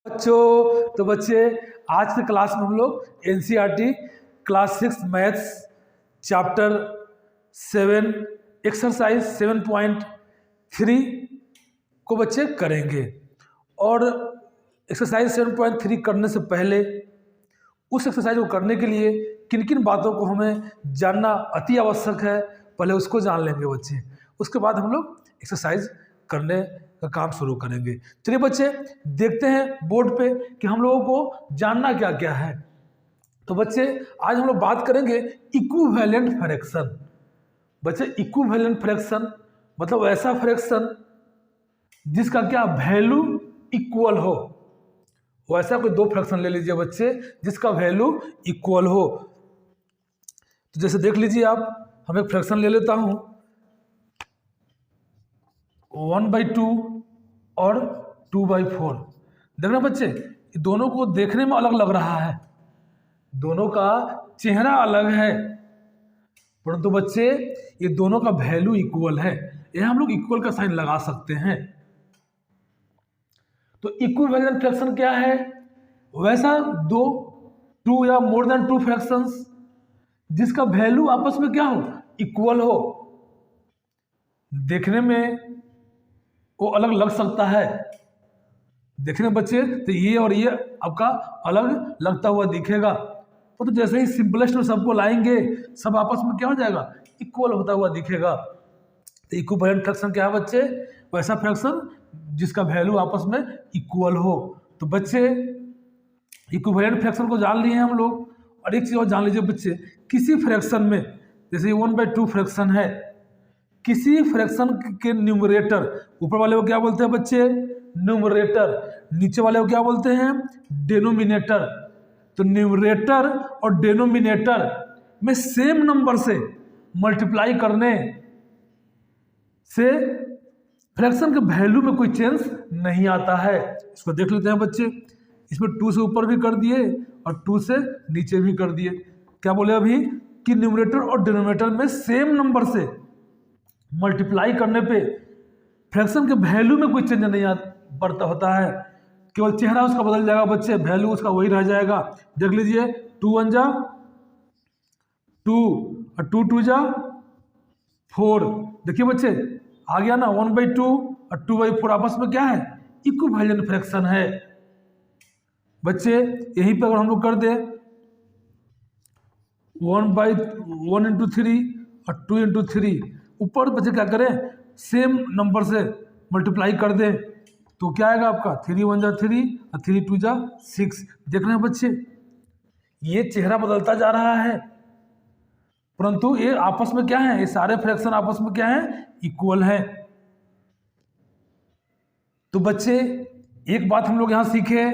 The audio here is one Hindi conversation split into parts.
तो बच्चे आज के क्लास में हम लोग NCERT class 6 maths chapter 7 exercise 7.3 को बच्चे करेंगे। और एक्सरसाइज 7.3 करने से पहले उस एक्सरसाइज को करने के लिए किन किन बातों को हमें जानना अति आवश्यक है, पहले उसको जान लेंगे बच्चे। उसके बाद हम लोग एक्सरसाइज करने का काम शुरू करेंगे। चलिए बच्चे देखते हैं बोर्ड पे कि हम लोगों को जानना क्या क्या है। तो बच्चे आज हम लोग बात करेंगे इक्विवेलेंट फ्रैक्शन। बच्चे इक्विवेलेंट फ्रैक्शन मतलब ऐसा फ्रैक्शन जिसका क्या वैल्यू इक्वल हो। वैसा कोई दो फ्रैक्शन ले लीजिए बच्चे जिसका वैल्यू इक्वल हो। तो जैसे देख लीजिए आप, हम एक फ्रैक्शन ले लेता हूं 1/2 और 2/4। देखना बच्चे ये दोनों को देखने में अलग लग रहा है, दोनों का चेहरा अलग है, परंतु बच्चे ये दोनों का वैल्यू इक्वल है। यह हम लोग इक्वल का साइन लगा सकते हैं। तो इक्विवेलेंट फ्रैक्शन क्या है? वैसा टू या मोर देन टू फ्रैक्शंस जिसका वैल्यू आपस में क्या हो, इक्वल हो। देखने में वो अलग लग सकता है, देखने बच्चे तो ये और ये आपका अलग लगता हुआ दिखेगा, तो जैसे ही सिंपलेस्ट में सबको लाएंगे सब आपस में क्या हो जाएगा, इक्वल होता हुआ दिखेगा। तो इक्विवेलेंट फ्रैक्शन क्या है बच्चे? वैसा फ्रैक्शन जिसका वैल्यू आपस में इक्वल हो। तो बच्चे इक्विवेलेंट फ्रैक्शन को जान लिए हैं हम लोग। और एक चीज और जान लीजिए बच्चे, किसी फ्रैक्शन में जैसे 1/2 फ्रैक्शन है, किसी फ्रैक्शन के न्यूमरेटर, ऊपर वाले को क्या बोलते हैं बच्चे? न्यूमरेटर। नीचे वाले को क्या बोलते हैं? डेनोमिनेटर। तो न्यूमरेटर और डेनोमिनेटर में सेम नंबर से मल्टीप्लाई करने से फ्रैक्शन के वैल्यू में कोई चेंज नहीं आता है। इसको देख लेते हैं बच्चे, इसमें 2 से ऊपर भी कर दिए और 2 से नीचे भी कर दिए। क्या बोले अभी कि न्यूमरेटर और डिनोमिनेटर में सेम नंबर से मल्टीप्लाई करने पे फ्रैक्शन के वैल्यू में कोई चेंज नहीं पड़ता होता है, केवल चेहरा उसका बदल जाएगा बच्चे, वैल्यू उसका वही रह जाएगा। देख लीजिए 2 1 जा 2 और 2 2 जा 4। देखिए बच्चे आ गया ना, 1/2 और 2/4 आपस में क्या है, इक्विवेलेंट फ्रैक्शन है बच्चे। यहीं पर अगर हम लोग कर दे 1 into 3 और 2 into 3, ऊपर बच्चे क्या करें, सेम नंबर से मल्टीप्लाई कर दें तो क्या आएगा आपका 3 1 जा 3 और 3 2 जा 6। देख रहे हैं बच्चे ये चेहरा बदलता जा रहा है, परंतु ये आपस में क्या है, ये सारे फ्रैक्शन आपस में क्या है, इक्वल है। तो बच्चे एक बात हम लोग यहां सीखे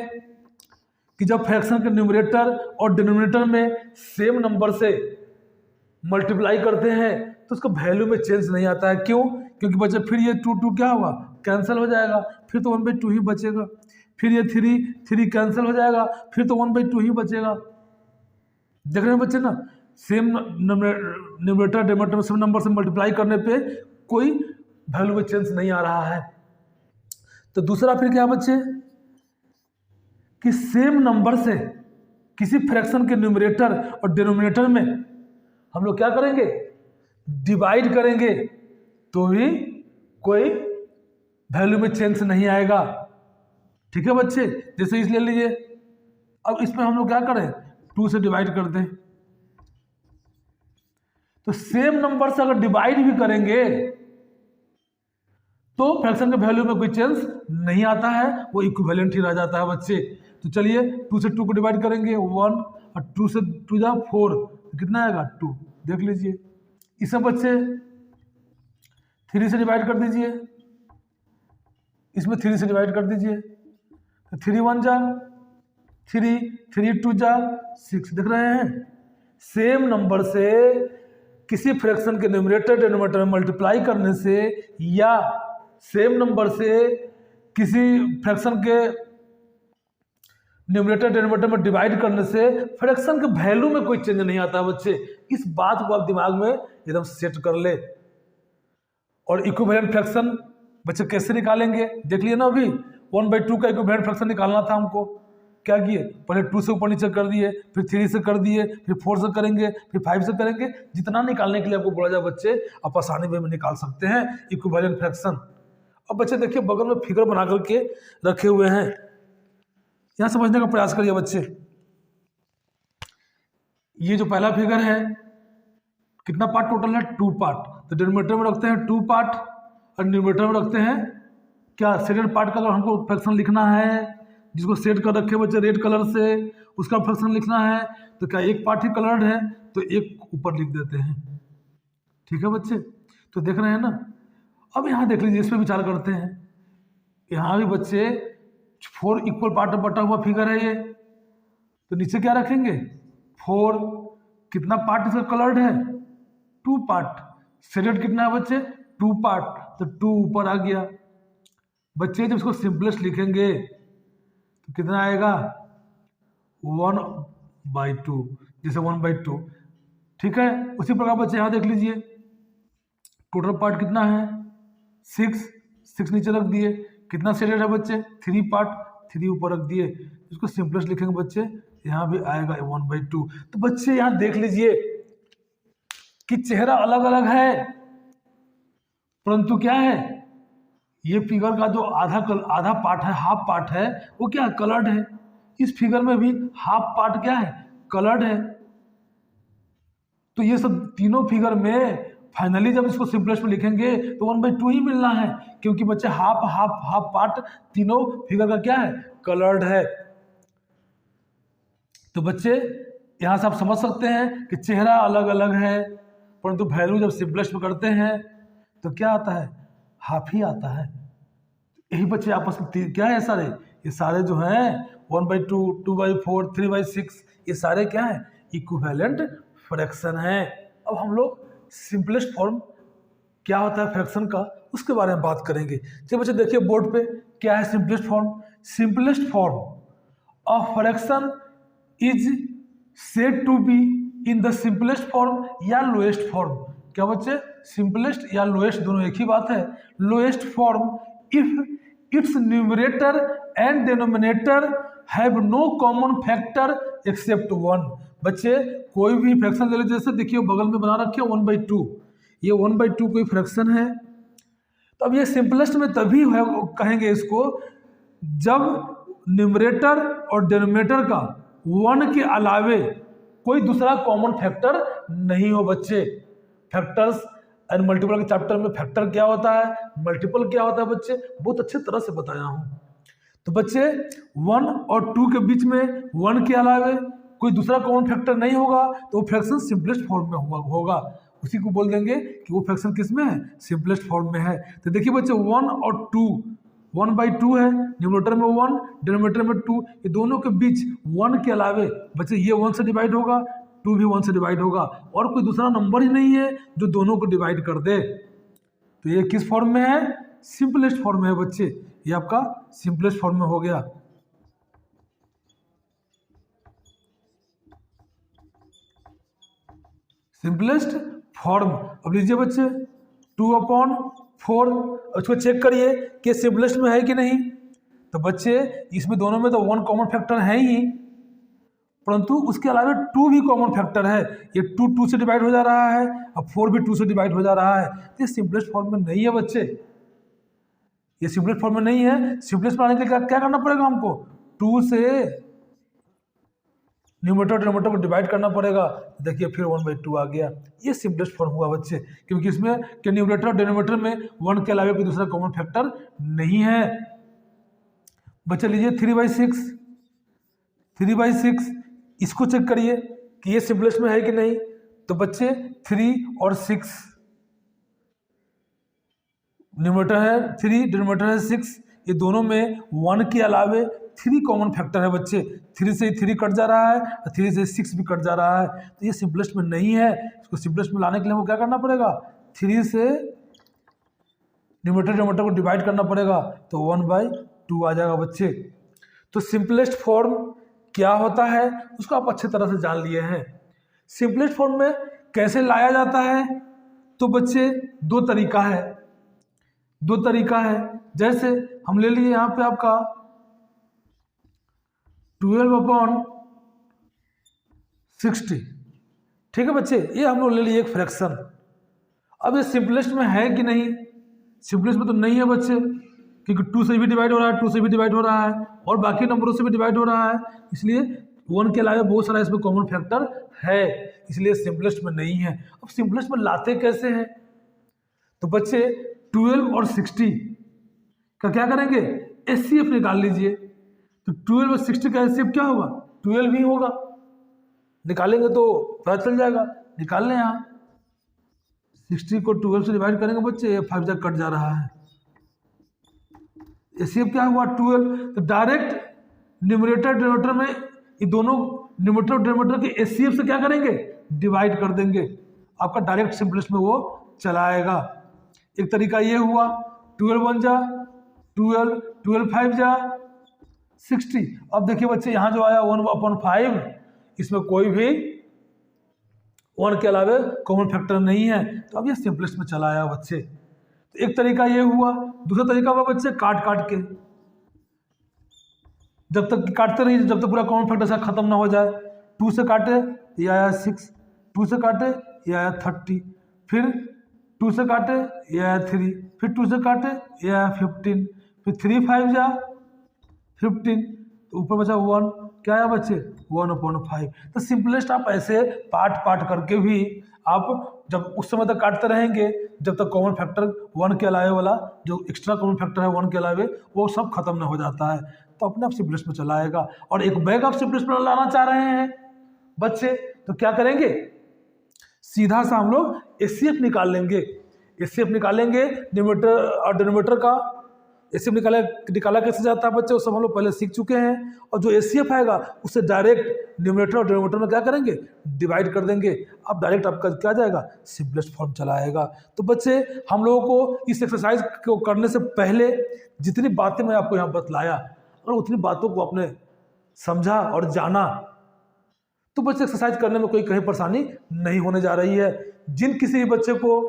कि जब फ्रैक्शन के न्यूमरेटर और डिनोमिनेटर में सेम नंबर से मल्टीप्लाई करते हैं तो उसका वैल्यू में चेंज नहीं आता है। क्यों? क्योंकि बच्चे फिर ये 2 2 क्या होगा, कैंसिल हो जाएगा, फिर तो 1/2 ही बचेगा। फिर ये 3 कैंसिल हो जाएगा, फिर तो 1/2 ही बचेगा। देख रहे हैं बच्चे ना, सेम न्यूमरेटर डिनोमिनेटर में सेम नंबर से मल्टीप्लाई करने पे कोई वैल्यू में चेंज नहीं आ रहा है। तो दूसरा फिर क्या बच्चे कि सेम नंबर से किसी फ्रैक्शन के न्यूमरेटर और डिनोमिनेटर में हम लोग क्या करेंगे, डिवाइड करेंगे तो भी कोई वैल्यू में चेंज नहीं आएगा। ठीक है बच्चे, जैसे इस ले लीजिए, अब इसमें हम लोग क्या करें, 2 से डिवाइड कर दें। तो सेम नंबर से अगर डिवाइड भी करेंगे तो फ्रैक्शन के वैल्यू में कोई चेंज नहीं आता है, वो इक्विवेलेंट ही रह जाता है बच्चे। तो चलिए 2 से 2 को डिवाइड करेंगे 1 और 2 से 2 जा 4, कितना आएगा 2। देख लीजिए इसे बच्चे 3 से डिवाइड कर दीजिए, इसमें 3 से डिवाइड कर दीजिए, तो 3 1 जा 3 3 2 जा 6। देख रहे हैं सेम नंबर से किसी फ्रैक्शन के न्यूमरेटर डिनोमिनेटर में मल्टीप्लाई करने से या सेम नंबर से किसी फ्रैक्शन के न्यूमरेटर डिनोमिनेटर में डिवाइड करने से फ्रैक्शन के वैल्यू में कोई चेंज नहीं आता बच्चे। इस बात को आप दिमाग में एकदम सेट कर ले। और इक्विवेलेंट फ्रैक्शन बच्चे कैसे निकालेंगे, देख लिए ना अभी 1/2 का इक्विवेलेंट फ्रैक्शन निकालना था हमको। क्या किए, पहले 2 से ऊपर नीचे कर दिए, फिर 3 से कर दिए, फिर 4 से करेंगे, फिर 5 से करेंगे। जितना निकालने के लिए आपको बोला जाए बच्चे, आप आसानी वे में निकाल सकते हैं इक्विवेलेंट फ्रैक्शन। अब बच्चे देखिए बगल में फिगर बना करके रखे हुए हैं, यहाँ समझने का प्रयास करिए बच्चे। ये जो पहला फिगर है, कितना पार्ट टोटल है, 2 पार्ट। तो डिनोमिनेटर में रखते हैं 2 पार्ट और न्यूमरेटर में रखते हैं क्या, सेकेंड पार्ट का अगर हमको फ्रैक्शन लिखना है, जिसको सेट कर रखे बच्चे रेड कलर से, उसका फ्रैक्शन लिखना है तो क्या एक पार्ट ही कलर्ड है तो एक ऊपर लिख देते हैं। ठीक है बच्चे, तो देख रहे हैं ना। अब यहाँ देख लीजिए, इस पर विचार करते हैं। यहाँ भी बच्चे 4 इक्वल पार्ट में बटा हुआ फिगर है ये, तो नीचे क्या रखेंगे 4। कितना पार्ट इसका कलर्ड है, 2 पार्ट। सेडेड कितना है बच्चे, 2 पार्ट, तो 2 ऊपर आ गया। बच्चे जब इसको सिंपलेस्ट लिखेंगे तो कितना आएगा 1/2, जैसे 1/2। ठीक है, उसी प्रकार बच्चे यहाँ देख लीजिए, टोटल पार्ट कितना है 6 नीचे रख दिए। कितना सेडेड है बच्चे, 3 पार्ट, 3 ऊपर रख दिए। इसको सिंपलेस्ट लिखेंगे बच्चे, यहाँ भी आएगा 1/2। तो बच्चे यहाँ देख लीजिए कि चेहरा अलग अलग है, परंतु क्या है, ये फिगर का जो आधा पार्ट है, हाफ पार्ट है, वो क्या है, कलर्ड है। इस फिगर में भी हाफ पार्ट क्या है, कलर्ड है। तो ये सब तीनों फिगर में फाइनली जब इसको सिंपलेस्ट में लिखेंगे तो 1/2 ही मिलना है, क्योंकि बच्चे हाफ पार्ट तीनों फिगर का क्या है, कलर्ड है। तो बच्चे यहाँ से आप समझ सकते हैं कि चेहरा अलग अलग है, परंतु वैल्यू जब सिंपलेस्ट में करते हैं तो क्या आता है, हाफ ही आता है। यही बच्चे आपस में क्या है सारे, ये सारे जो हैं 1/2, 2/4, 3/6, ये सारे क्या है, इक्विवेलेंट फ्रैक्शन है। अब हम लोग सिंपलेस्ट फॉर्म क्या होता है फ्रैक्शन का, उसके बारे में बात करेंगे। चलिए बच्चे देखिए बोर्ड पे क्या है simplest form. Simplest form of fraction is said to be in the simplest form या लोएस्ट फॉर्म। क्या बच्चे, सिंपलेस्ट या लोएस्ट दोनों एक ही बात है। Lowest form if it's numerator and denominator have no common factor except 1। बच्चे कोई भी फ्रैक्शन ले लीजिए, जैसे देखिए बगल में बना रखे 1/2, ये 1/2 कोई फ्रैक्शन है। तो अब ये सिंपलेस्ट में तभी है कहेंगे इसको जब न्यूमरेटर और डिनोमिनेटर का 1 के अलावे कोई दूसरा कॉमन फैक्टर नहीं हो। बच्चे फैक्टर्स एंड मल्टीपल के चैप्टर में फैक्टर क्या होता है, मल्टीपल क्या होता है, बच्चे बहुत अच्छे तरह से बताया हूँ। तो बच्चे 1 और 2 के बीच में 1 के अलावे कोई दूसरा कॉमन फैक्टर नहीं होगा तो वो फ्रैक्शन सिंपलेस्ट फॉर्म में होगा। उसी को बोल देंगे कि वो फ्रैक्शन किस में है, सिंपलेस्ट फॉर्म में है। तो देखिए बच्चे 1 और 2, 1/2 है, न्यूमरेटर में 1, डिनोमिनेटर में 2, ये दोनों के बीच 1 के अलावे बच्चे ये 1 से डिवाइड होगा, 2 भी 1 से डिवाइड होगा, और कोई दूसरा नंबर ही नहीं है जो दोनों को डिवाइड कर दे। तो ये किस फॉर्म में है, सिंपलेस्ट फॉर्म में है बच्चे। ये आपका सिंपलेस्ट फॉर्म में हो गया। Simplest form. अब लीजिए बच्चे 2/4, उसको चेक करिए कि सिंपलेस्ट में है कि नहीं। तो बच्चे इसमें दोनों में तो 1 कॉमन फैक्टर है ही, परंतु उसके अलावा 2 भी कॉमन फैक्टर है। ये 2 से डिवाइड हो जा रहा है, अब 4 भी 2 से डिवाइड हो जा रहा है। तो ये सिंपलेस्ट फॉर्म में नहीं है बच्चे, ये सिंपलेस्ट फॉर्म में नहीं है। सिंपलेस्ट बनाने के लिए क्या करना पड़ेगा हमको, 2 से न्यूमरेटर डिनोमिनेटर को डिवाइड करना पड़ेगा। देखिए फिर 1/2 आ गया। ये सिंपलेस्ट फॉर्म हुआ बच्चे, क्योंकि इसमें के न्यूमरेटर और डिनोमिनेटर में 1 के अलावा कोई दूसरा कॉमन फैक्टर नहीं है। बच्चे लीजिए 3/6, इसको चेक करिए कि ये सिंपलेस्ट में है कि नहीं। तो बच्चे 3 और 6, न्यूमरेटर है 3, डिनोमिनेटर है 6, ये दोनों में 1 के अलावे 3 कॉमन फैक्टर है बच्चे। 3 से 3 कट जा रहा है और 3 से 6 भी कट जा रहा है, तो ये सिंपलेस्ट में नहीं है। इसको सिंपलेस्ट में लाने के लिए हमको क्या करना पड़ेगा, 3 से न्यूमरेटर डिनोमिनेटर को डिवाइड करना पड़ेगा, तो 1/2 आ जाएगा बच्चे। तो सिंपलेस्ट फॉर्म क्या होता है उसको आप अच्छे तरह से जान लिए हैं। सिंपलेस्ट फॉर्म में कैसे लाया जाता है, तो बच्चे दो तरीका है। जैसे हम ले लिए यहाँ पे आपका 12/60। ठीक है बच्चे, ये हम लोग ले लिए एक फ्रैक्शन। अब ये सिंपलेस्ट में है कि नहीं? सिंपलेस्ट में तो नहीं है बच्चे, क्योंकि 2 से भी डिवाइड हो रहा है, 2 से भी डिवाइड हो रहा है और बाकी नंबरों से भी डिवाइड हो रहा है, इसलिए 1 के अलावा बहुत सारा इसमें कॉमन फैक्टर है, इसलिए सिंपलेस्ट में नहीं है। अब सिंपलेस्ट में लाते कैसे हैं? तो बच्चे 12 और 60 का क्या करेंगे? एचसीएफ निकाल लीजिए। तो 12 और 60 का एचसीएफ क्या होगा? 12 ही होगा। निकालेंगे तो पता चल जाएगा। निकाल लें यहाँ, 60 को 12 से डिवाइड करेंगे बच्चे, 5 तक कट जा रहा है। एचसीएफ क्या हुआ? 12। तो डायरेक्ट न्यूमरेटर डिनोमिनेटर में ये दोनों न्यूमरेटर और डिनोमिनेटर के एचसीएफ से क्या करेंगे? डिवाइड कर देंगे। आपका डायरेक्ट सिंपलेस्ट में वो चलाएगा। एक तरीका ये हुआ, 12 1 जा 12, 12 5 जा 60। अब देखिए बच्चे यहाँ जो आया 1/5, इसमें कोई भी 1 के अलावे कॉमन फैक्टर नहीं है, तो अब ये सिंपलेस्ट में चला आया बच्चे। तो एक तरीका ये हुआ। दूसरा तरीका हुआ बच्चे काट के, जब तक काटते रहिए जब तक पूरा कॉमन फैक्टर से खत्म ना हो जाए। 2 से काटे ये आया 6, 2 से काटे ये आया 30, फिर 2 से काटे ये आया 3, फिर 2 से काटे ये आया 15, फिर 3 5 जा 15, तो ऊपर बचा 1, क्या आया बच्चे? 1/5। तो सिंपलेस्ट आप ऐसे पार्ट करके भी आप जब उस समय तक काटते रहेंगे जब तक कॉमन फैक्टर 1 के अलावे वाला जो एक्स्ट्रा कॉमन फैक्टर है 1 के अलावे वो सब खत्म ना हो जाता है, तो अपने आप सिंपलेस्ट में चला आएगा। और एक बैग आप सिंपलेस्ट में लाना चाह रहे हैं बच्चे, तो क्या करेंगे? सीधा सा हम लोग एचसीएफ निकाल लेंगे। एचसीएफ निकालेंगे न्यूमरेटर और डिनोमिनेटर का। एचसीएफ निकाला कैसे जाता है बच्चे, वो सब हम लोग पहले सीख चुके हैं। और जो एचसीएफ आएगा उससे डायरेक्ट न्यूमरेटर और डिनोमिनेटर में क्या करेंगे? डिवाइड कर देंगे। अब डायरेक्ट आपका क्या जाएगा? सिंपलेस्ट फॉर्म चला आएगा। तो बच्चे हम लोगों को इस एक्सरसाइज को करने से पहले जितनी बातें मैं आपको यहाँ बतलाया, और उतनी बातों को आपने समझा और जाना, तो बच्चे एक्सरसाइज करने में कोई कहीं परेशानी नहीं होने जा रही है। जिन किसी भी बच्चे को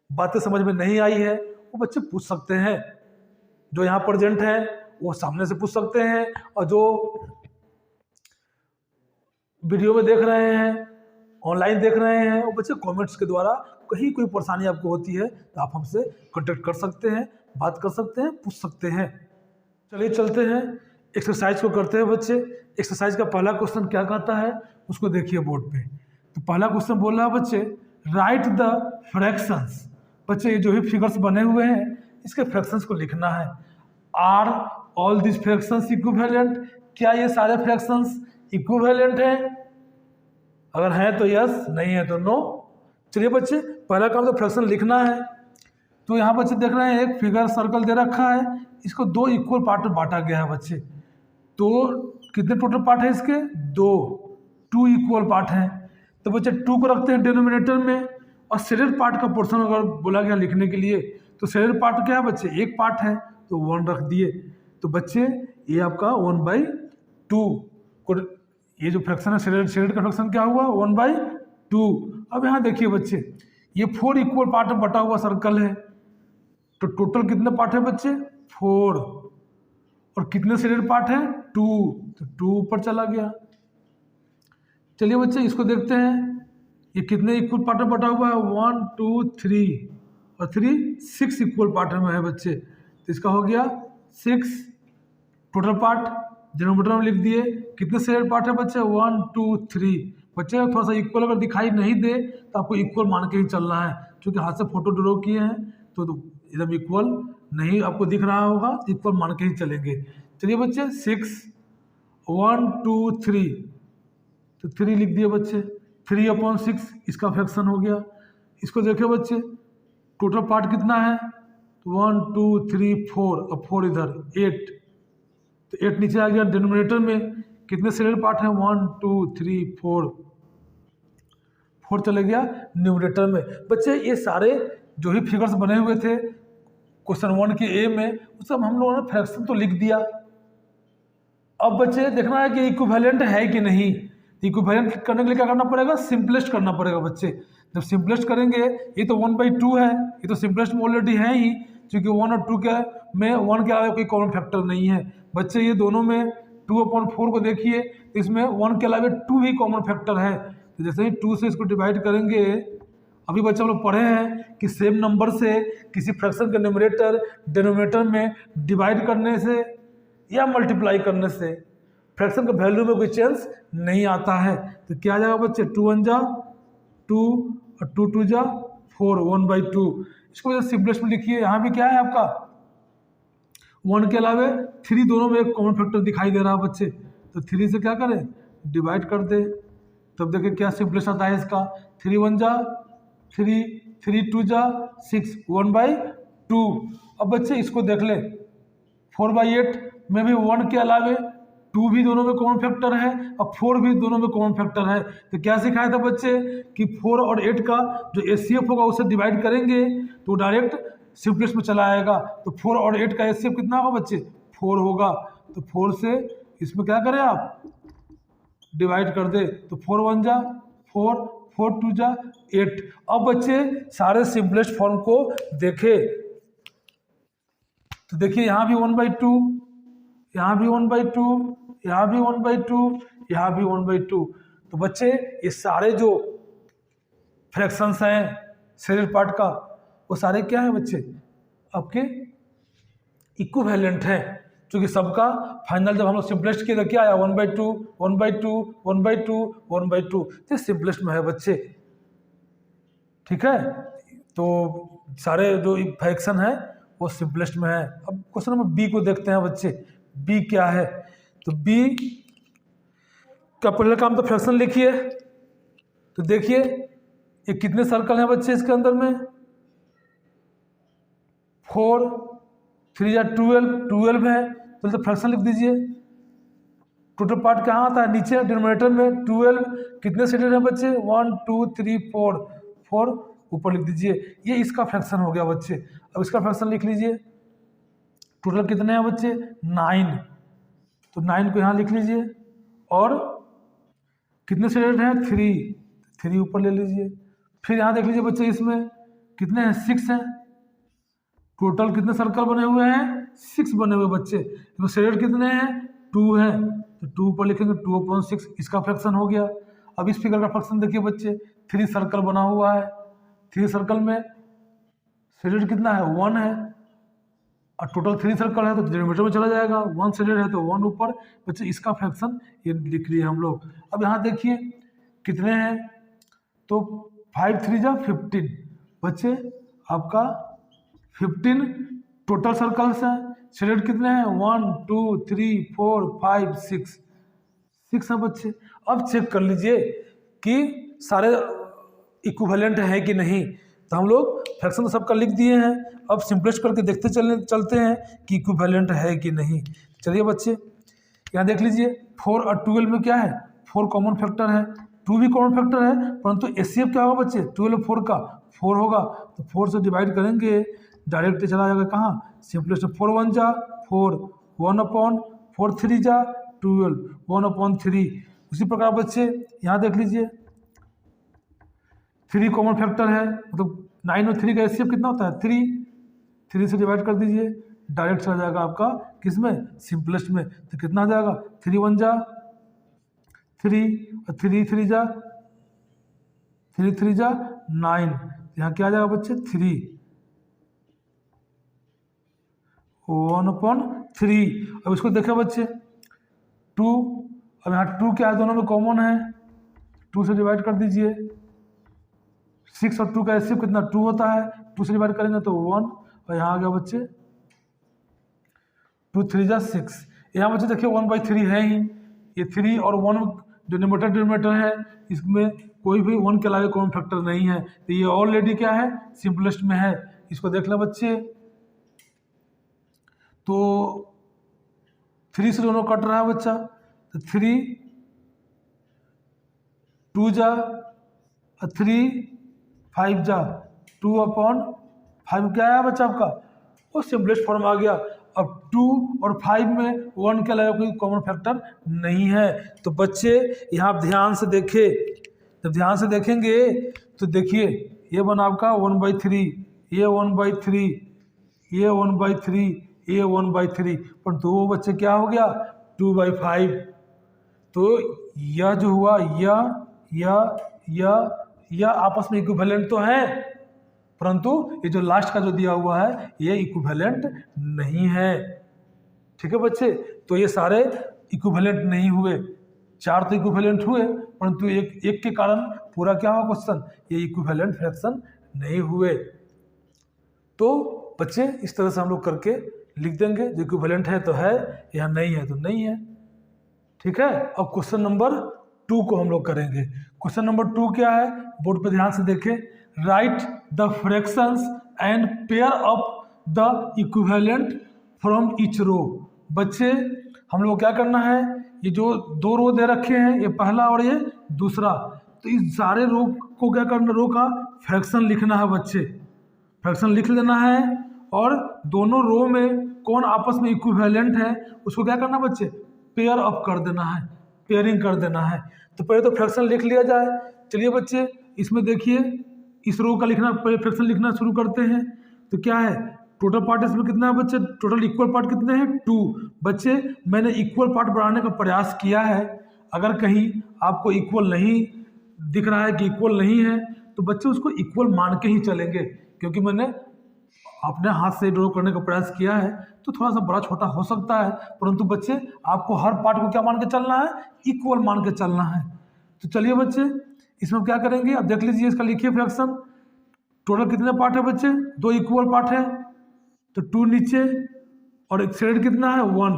बातें समझ में नहीं आई है वो बच्चे पूछ सकते हैं, जो यहाँ प्रेजेंट हैं वो सामने से पूछ सकते हैं, और जो वीडियो में देख रहे हैं, ऑनलाइन देख रहे हैं, वो बच्चे कमेंट्स के द्वारा कहीं कोई परेशानी आपको होती है तो आप हमसे कांटेक्ट कर सकते हैं, बात कर सकते हैं, पूछ सकते हैं। चलिए चलते हैं, एक्सरसाइज को करते हैं बच्चे। एक्सरसाइज का पहला क्वेश्चन क्या कहता है उसको देखिए बोर्ड पे। तो पहला क्वेश्चन बोल रहा है बच्चे, राइट द फ्रैक्शंस। बच्चे ये जो भी फिगर्स बने हुए हैं इसके फ्रैक्शंस को लिखना है। Are all this fractions equivalent? क्या ये सारे फ्रैक्शंस इक्विवेलेंट हैं? अगर हैं तो यस, नहीं है तो नो। चलिए बच्चे, पहला काम तो फ्रैक्शन लिखना है। तो यहाँ बच्चे देख रहे हैं एक फिगर सर्कल दे रखा है, इसको 2 इक्वल पार्ट में बांटा गया है बच्चे। तो कितने टोटल पार्ट है इसके? 2 इक्वल पार्ट हैं। तो बच्चे 2 को रखते हैं डिनोमिनेटर में, और शेडेड पार्ट का पोर्शन अगर बोला गया लिखने के लिए तो शेडेड पार्ट क्या है बच्चे? एक पार्ट है, तो 1 रख दिए। तो बच्चे ये आपका 1/2 को, ये जो फ्रैक्शन है शेडेड का फ्रैक्शन क्या हुआ? 1/2। अब यहाँ देखिए बच्चे, ये 4 इक्वल पार्ट में बटा हुआ सर्कल है, तो टोटल कितने पार्ट है बच्चे? 4। और कितने शेडेड पार्ट है? 2, तो 2 ऊपर चला गया। चलिए बच्चे इसको देखते हैं, ये कितने इक्वल पार्ट में बटा हुआ है? 1 2 3 और 3 6 इक्वल पार्ट में है बच्चे। तो इसका हो गया 6 टोटल पार्ट, डिनोमिनेटर में लिख दिए। कितने शेडेड पार्ट है बच्चे? 1 2 3। बच्चे थोड़ा सा इक्वल अगर दिखाई नहीं दे तो आपको इक्वल मान के ही चलना है, क्योंकि हाथ से फोटो ड्रॉ किए हैं तो एकदम इक्वल नहीं आपको दिख रहा होगा, इक्वल मान के ही चलेंगे। चलिए बच्चे 6 1 2 3, तो 3 लिख दिए बच्चे। 3/6 इसका फ्रैक्शन हो गया। इसको देखिए बच्चे, टोटल पार्ट कितना है? तो 1 2 3 4, अब 4 इधर 8, तो 8 नीचे आ गया। डिनोमिनेटर में कितने शेडेड पार्ट हैं? 1 2 3 4 चले गया न्यूमरेटर में। बच्चे ये सारे जो भी फिगर्स बने हुए थे क्वेश्चन 1 के ए में, उस सब हम लोगों ने फ्रैक्शन तो लिख दिया। अब बच्चे देखना है कि इक्विवेलेंट है कि नहीं। इक्विवेलेंट करने के लिए क्या करना पड़ेगा, सिंपलेस्ट करना पड़ेगा बच्चे। जब सिंपलेस्ट करेंगे, ये तो 1/2 है, ये तो सिंपलेस्ट में ऑलरेडी है ही, क्योंकि 1 और 2 के में 1 के अलावा कोई कॉमन फैक्टर नहीं है बच्चे। ये दोनों में 2/4 को देखिए, इसमें 1 के अलावा 2 भी कॉमन फैक्टर है। तो जैसे ही 2 से इसको डिवाइड करेंगे, अभी बच्चे हम लोग पढ़े हैं कि सेम नंबर से किसी फ्रैक्शन के न्यूमरेटर डिनोमिनेटर में डिवाइड करने से या मल्टीप्लाई करने से फ्रैक्शन के वैल्यू में कोई चेंज नहीं आता है। तो क्या आ जाएगा बच्चे, 2 1 जा 2 और 2 2 जा 4, 1/2। इसको वजह सिंपलेस्ट में लिखिए। यहाँ भी क्या है आपका 1 के अलावे 3 दोनों में एक कॉमन फैक्टर दिखाई दे रहा है बच्चे, तो 3 से क्या करें, डिवाइड कर दे। तब देखिए क्या सिंपलेस्ट आता है इसका, 3 1 जा 3, 3 2 जा 6, 1/2। अब बच्चे इसको देख ले, 4/8 में भी 1 के अलावे 2 भी दोनों में कॉमन फैक्टर है और 4 भी दोनों में कॉमन फैक्टर है। तो क्या सिखाया था बच्चे कि 4 और 8 का जो एचसीएफ होगा उसे डिवाइड करेंगे तो डायरेक्ट सिंपलेस्ट में चला आएगा। तो 4 और 8 का एचसीएफ कितना होगा बच्चे, 4 होगा। तो 4 से इसमें क्या करें आप, डिवाइड कर दे। तो 4 1 जा 4, 4 2 जा 8। अब बच्चे सारे सिंपलेस्ट फॉर्म को देखे तो देखिए यहाँ भी 1/2, यहाँ भी 1/2, यहाँ भी 1/2, यहाँ भी 1/2। तो बच्चे ये सारे जो फ्रैक्शंस हैं शेडेड पार्ट का, वो सारे क्या है बच्चे, आपके इक्विवेलेंट हैं, क्योंकि सबका फाइनल जब हम लोग सिंपलेस्ट किए तो क्या आया, 1/2 1/2 1/2 1/2। तो सिंपलेस्ट में है बच्चे, ठीक है। तो सारे जो फ्रैक्शन है वो सिंपलेस्ट में है। अब क्वेश्चन नंबर बी को देखते हैं बच्चे, बी क्या है। तो बी का पहला काम तो फ्रैक्शन लिखिए। तो देखिए ये कितने सर्कल हैं बच्चे इसके अंदर में, 4 3 या 12 है। तो फ्रैक्शन लिख दीजिए। टोटल पार्ट कहाँ आता है, नीचे डिनोमिनेटर में। 12 कितने शेडेड हैं बच्चे, 1 2 3 4 ऊपर लिख दीजिए। ये इसका फ्रैक्शन हो गया बच्चे। अब इसका फ्रैक्शन लिख लीजिए। टोटल कितने हैं बच्चे, 9। तो 9 को यहाँ लिख लीजिए। और कितने शेडेड हैं, 3 ऊपर ले लीजिए। फिर यहाँ देख लीजिए बच्चे, इसमें कितने हैं, 6 हैं। टोटल कितने सर्कल बने हुए हैं, 6 बने हुए बच्चे। इसमें शेडेड कितने हैं, 2 हैं। तो 2 ऊपर लिखेंगे, 2/6 इसका फ्रैक्शन हो गया। अब इस फिगर का फ्रैक्शन देखिए बच्चे, 3 सर्कल बना हुआ है। 3 सर्कल में शेडेड कितना है, 1 है। और टोटल 3 सर्कल है तो डिनोमिनेटर में चला जाएगा। 1 शेडेड है तो 1 ऊपर। बच्चे इसका फ्रैक्शन ये लिख लिए हम लोग। अब यहाँ देखिए कितने हैं, तो 5 3 जा 15 बच्चे, आपका 15 टोटल सर्कल्स हैं। शेडेड कितने हैं, 1 2 3 4 5 6 है बच्चे। अब चेक कर लीजिए कि सारे इक्विवेलेंट है कि नहीं। तो हम लोग फ्रैक्शन तो सबका लिख दिए हैं। अब सिंपलेस्ट करके देखते चलते हैं कि इक्विवेलेंट है कि नहीं। चलिए बच्चे यहाँ देख लीजिए, 4 और 12 में क्या है, 4 कॉमन फैक्टर है, 2 भी कॉमन फैक्टर है, परंतु एचसीएफ क्या होगा बच्चे, 12 और 4 का 4 होगा। तो 4 से डिवाइड करेंगे, डायरेक्ट चला जाएगा कहाँ, सिंपलेस्ट। 4 1 जा 4, 1/4 3 जा 12, 1/3। उसी प्रकार बच्चे यहाँ देख लीजिए, 3 कॉमन फैक्टर है, मतलब 9 और 3 का एचसीएफ कितना होता है, 3 से डिवाइड कर दीजिए, डायरेक्ट चला जाएगा आपका किसमें, सिंपलेस्ट में। तो कितना आ जाएगा, 3 1 जा 3 और 3 3 जा 9। यहाँ क्या आ जाएगा बच्चे, 3 1/3। अब इसको देखें बच्चे, 2, अब यहाँ 2 क्या है, दोनों में कॉमन है, 2 से डिवाइड कर दीजिए। 6 और 2 का एचसीएफ कितना, 2 होता है, 2 से डिवाइड करेंगे तो 1। और यहाँ आ गया बच्चे 2 3 जा 6। यहाँ बच्चे देखिए 1/3 है ही, ये 3 और 1 डिनोमिनेटर है, इसमें कोई भी 1 के अलावा कॉमन फैक्टर नहीं है। तो ये ऑलरेडी क्या है, सिंपलेस्ट में है। इसको देख लें बच्चे, तो 3 से दोनों कट रहा है बच्चा, तो 3 2 जा 3 5 जा 2/5 क्या है बच्चा आपका, वो सिंपलेस्ट फॉर्म आ गया। अब 2 और 5 में 1 के अलावा कोई कॉमन फैक्टर नहीं है। तो बच्चे यहाँ आप ध्यान से देखें, जब ध्यान से देखेंगे तो देखिए ये बना आपका 1/3, ये 1/3, ये 1/3, ये 1/3, पर दो बच्चे क्या हो गया 2/5। तो यह जो हुआ यह आपस में इक्विवेलेंट तो है, परंतु ये जो लास्ट का जो दिया हुआ है ये इक्विवेलेंट नहीं है। ठीक है बच्चे, तो ये सारे इक्विवेलेंट नहीं हुए, 4 तो इक्विवेलेंट हुए, परंतु एक के कारण पूरा क्या हुआ क्वेश्चन, ये इक्विवेलेंट फ्रैक्शन नहीं हुए। तो बच्चे इस तरह से हम लोग करके लिख देंगे, जो इक्विवेलेंट है तो है, या नहीं है तो नहीं है। ठीक है, अब क्वेश्चन नंबर 2 को हम लोग करेंगे। क्वेश्चन नंबर 2 क्या है, बोर्ड पे ध्यान से देखें। Write the fractions and pair up the equivalent from each row. बच्चे हम लोग क्या करना है, ये जो 2 रो दे रखे हैं, ये पहला और ये दूसरा, तो इस सारे रो को क्या करना, रो का फ्रैक्शन लिखना है बच्चे, फ्रैक्शन लिख लेना है, और दोनों रो में कौन आपस में इक्विवेलेंट है उसको क्या करना बच्चे, पेयर अप कर देना है, पेयरिंग कर देना है। तो पहले तो फ्रैक्शन लिख लिया जाए। चलिए बच्चे इसमें देखिए, इस रो का लिखना, पहले फ्रैक्शन लिखना शुरू करते हैं। तो क्या है, टोटल पार्ट इसमें कितना है बच्चे, टोटल इक्वल पार्ट कितने हैं 2। बच्चे मैंने इक्वल पार्ट बनाने का प्रयास किया है, अगर कहीं आपको इक्वल नहीं दिख रहा है कि इक्वल नहीं है तो बच्चे उसको इक्वल मान के ही चलेंगे, क्योंकि मैंने अपने हाथ से ड्रॉ करने का प्रयास किया है, तो थोड़ा सा बड़ा छोटा हो सकता है, परंतु बच्चे आपको हर पार्ट को क्या मान के चलना है, इक्वल मान के चलना है। तो चलिए बच्चे इसमें क्या करेंगे, अब देख लीजिए, इसका लिखिए फ्रैक्शन। टोटल कितने पार्ट है बच्चे, 2 इक्वल पार्ट है, तो 2 नीचे और एक शेड कितना है 1,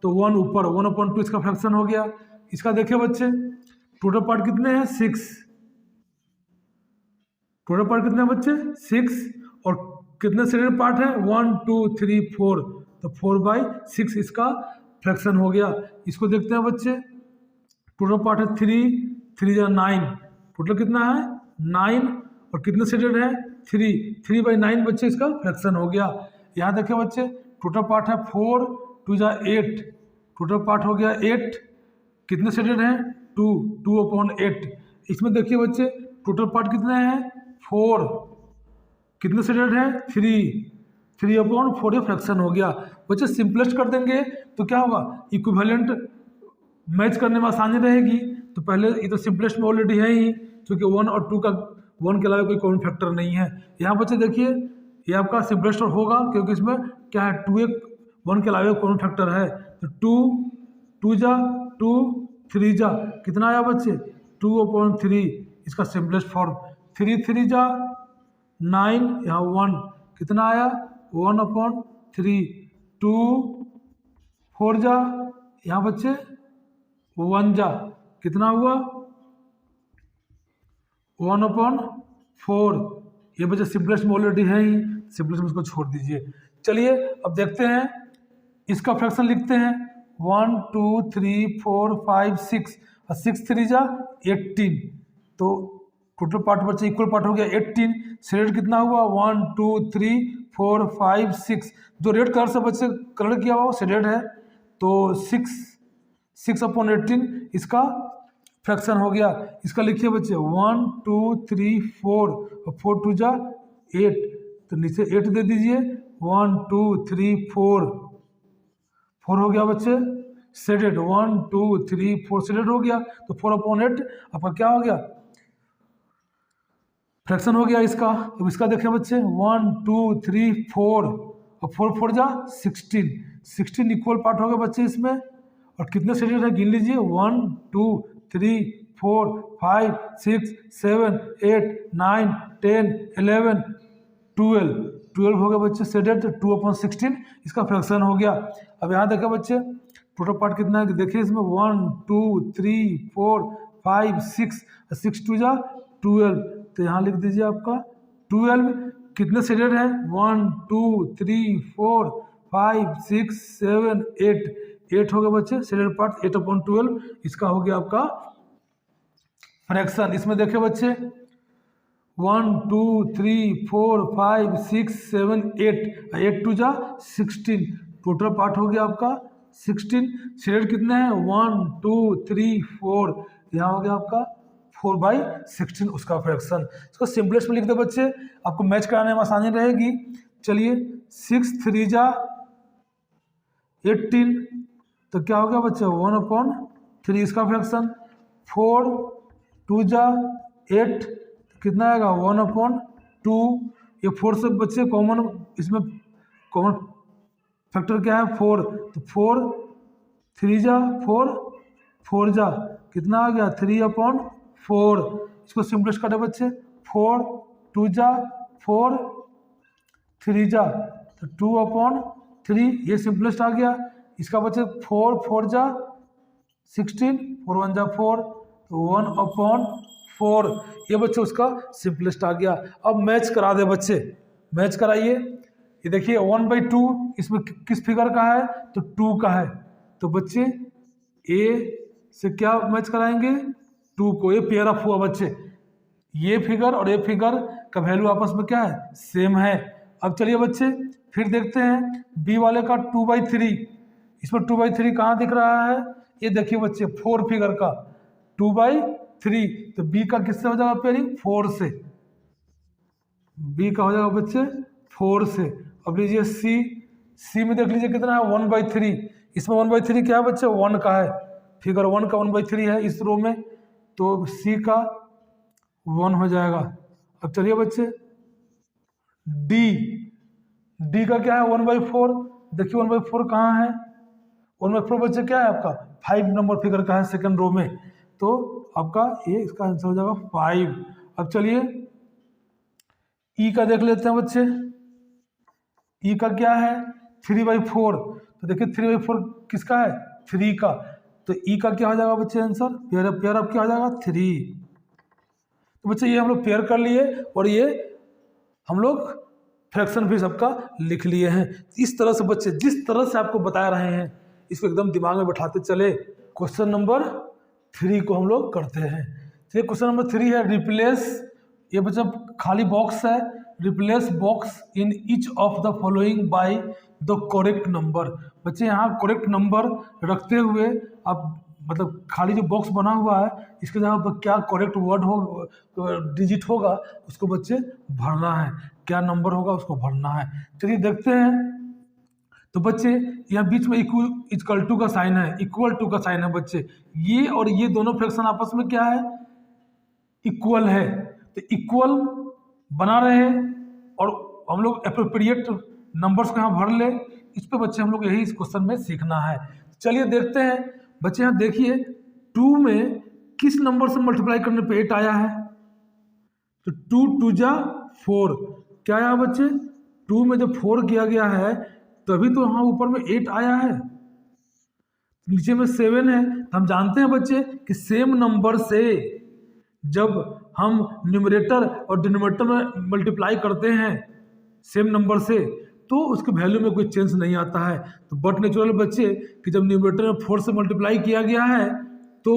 तो 1 ऊपर, 1/2 इसका फ्रैक्शन हो गया। इसका देखिए बच्चे टोटल पार्ट कितने हैं 6, टोटल पार्ट कितने हैं बच्चे 6, और कितने शेडेड पार्ट है 1 2 3 4, तो 4/6 इसका फ्रैक्शन हो गया। इसको देखते हैं बच्चे, टोटल पार्ट है 3 3 या 9, टोटल कितना है 9, और कितने शेडेड है 3/9 बच्चे इसका फ्रैक्शन हो गया। यहाँ देखिए बच्चे टोटल पार्ट है 4 2 या 8, टोटल पार्ट हो गया 8, कितने शेडेड हैं 2/8। इसमें देखिए बच्चे टोटल पार्ट कितने हैं 4, कितने शेडेड है 3/4, ये फ्रैक्शन हो गया। बच्चे सिंपलेस्ट कर देंगे तो क्या होगा, इक्विवेलेंट मैच करने में आसानी रहेगी। तो पहले ये तो सिंपलेस्ट में ऑलरेडी है ही, क्योंकि 1 और 2 का 1 के अलावा कोई कॉमन फैक्टर नहीं है। यहाँ बच्चे देखिए ये आपका सिंपलेस्ट होगा, क्योंकि इसमें क्या है 1 के अलावा कॉमन फैक्टर है। तो 2 जा 2 3 जा कितना आया बच्चे 2/3, इसका सिंपलेस्ट फॉर्म। 3 जा 9, यहाँ 1 कितना आया 1/3, 2 4 जा यहाँ बच्चे 1 जा कितना हुआ 1/4। ये बच्चे सिंपलेस्ट में ऑलरेडी है ही, सिंपलेस्ट में इसको छोड़ दीजिए। चलिए अब देखते हैं, इसका फ्रैक्शन लिखते हैं 1 2 3 4 5 6, और 6 3 जा 18, तो टोटल पार्ट बच्चे इक्वल पार्ट हो गया 18। शेड कितना हुआ 1 2 3 4 5 6, जो रेड कलर से बच्चे कलर किया हुआ शेडेड है, तो 6/18 इसका फ्रैक्शन हो गया। इसका लिखिए बच्चे 1 2 3 4, और 4 2 जा 8, तो नीचे 8 दे दीजिए, 1 2 3 4 हो गया बच्चे शेडेड, 1 2 3 4 शेडेड हो गया, तो 4/8 आपका क्या हो गया फ्रैक्शन हो गया इसका। अब इसका देखें बच्चे 1 2 3 4, और 4 4 जा 16 इक्वल पार्ट हो गया बच्चे इसमें, और कितने शेडेड है गिन लीजिए 1 2 3 4 5 6 7 8 9 10 11 12 हो गया बच्चे शेडेड, 2/16 इसका फ्रैक्शन हो गया। अब यहाँ देखा बच्चे टोटल पार्ट कितना है, देखिए इसमें 1 2 3 4 5 6, 6 2 जा 12, तो यहाँ लिख दीजिए आपका 12, कितने शेडेड है 1 2 3 4 5 6 7 8 हो गया बच्चे शेडेड पार्ट, 8/12 इसका हो गया आपका फ्रैक्शन। इसमें देखिए बच्चे 1 2 3 4 5 6 7 8, 8 2 जा 16, टोटल पार्ट हो गया आपका 16। शेडेड कितने हैं 1 2 3 4, यहाँ हो गया आपका 4/16 उसका फ्रैक्शन। इसको सिंपलेस्ट में लिख दो बच्चे, आपको मैच कराने में आसानी रहेगी। चलिए 6 3 जा 18, तो क्या हो गया बच्चे 1/3 इसका फ्रैक्शन। 4 2 जा 8, तो कितना आएगा 1/2। ये 4 से बच्चे कॉमन, इसमें कॉमन फैक्टर क्या है 4, तो 4 3 जा 4 4 जा कितना आ गया 3/4। इसको सिंपलेस्ट करें बच्चे, 4 2 जा 4 3 जा तो 2/3, ये सिंपलेस्ट आ गया। इसका बच्चे 4 4 जा 16, 4 1 जा 4, तो 1/4, ये बच्चे उसका सिंपलेस्ट आ गया। अब मैच करा दे बच्चे, मैच कराइए। ये देखिए 1/2 इसमें किस फिगर का है, तो 2 का है, तो बच्चे ए से क्या मैच कराएंगे 2 को, ये पेयर ऑफ हुआ बच्चे। ये फिगर और ये फिगर का वैल्यू आपस में क्या है सेम है। अब चलिए बच्चे फिर देखते हैं बी वाले का 2/3, इसमें 2/3 कहाँ दिख रहा है, ये देखिए बच्चे 4 फिगर का 2/3, तो बी का किससे हो जाएगा पेयरिंग 4 से, बी का हो जाएगा बच्चे 4 से। अब लीजिए सी में देख लीजिए कितना है 1/3, इसमें 1/3 क्या है बच्चे 1 का है, फिगर 1 का 1/3 है इस रो में, तो सी का 1 हो जाएगा। अब चलिए बच्चे डी का क्या है 1/4, देखिए 1/4 कहाँ है, 1/4 बच्चे क्या है आपका 5 नंबर फिगर का है सेकंड रो में, तो आपका ये इसका आंसर हो जाएगा 5। अब चलिए ई का देख लेते हैं बच्चे, ई का क्या है 3/4, तो देखिए 3/4 किसका है 3 का, तो ई का क्या हो जाएगा बच्चे आंसर, पेयर अप क्या हो जाएगा 3। तो बच्चे ये हम लोग पेयर कर लिए और ये हम लोग फ्रैक्शन भी सबका लिख लिए हैं। इस तरह से बच्चे जिस तरह से आपको बता रहे हैं इसको एकदम दिमाग में बैठाते चले। क्वेश्चन नंबर 3 को हम लोग करते हैं। चलिए क्वेश्चन नंबर 3 है रिप्लेस, ये बच्चा खाली बॉक्स है, replace box in each of the following by the correct number. बच्चे यहाँ करेक्ट नंबर रखते हुए आप मतलब खाली जो बॉक्स बना हुआ है इसके जगह पर क्या करेक्ट वर्ड हो डिजिट होगा उसको बच्चे भरना है, क्या नंबर होगा उसको भरना है। चलिए देखते हैं। तो बच्चे यहाँ बीच में इक्वल टू का साइन है, इक्वल टू का साइन है बच्चे, ये और ये दोनों फ्रैक्शन आपस में क्या है इक्वल है, तो इक्वल बना रहे और हम लोग एप्रोप्रिएट नंबर्स को यहाँ भर ले, इस पे बच्चे हम लोग यही इस क्वेश्चन में सीखना है। चलिए देखते हैं बच्चे, यहाँ देखिए 2 में किस नंबर से मल्टीप्लाई करने पे 8 आया है, तो 2 2 जा 4, क्या आया बच्चे 2 में जब 4 किया गया है तभी तो यहाँ ऊपर में 8 आया है, नीचे में 7 है। तो हम जानते हैं बच्चे कि सेम नंबर से जब हम न्यूमरेटर और डिनोमिनेटर में मल्टीप्लाई करते हैं सेम नंबर से तो उसके वैल्यू में कोई चेंज नहीं आता है। तो बट नेचुरल बच्चे कि जब न्यूमरेटर में 4 से मल्टीप्लाई किया गया है तो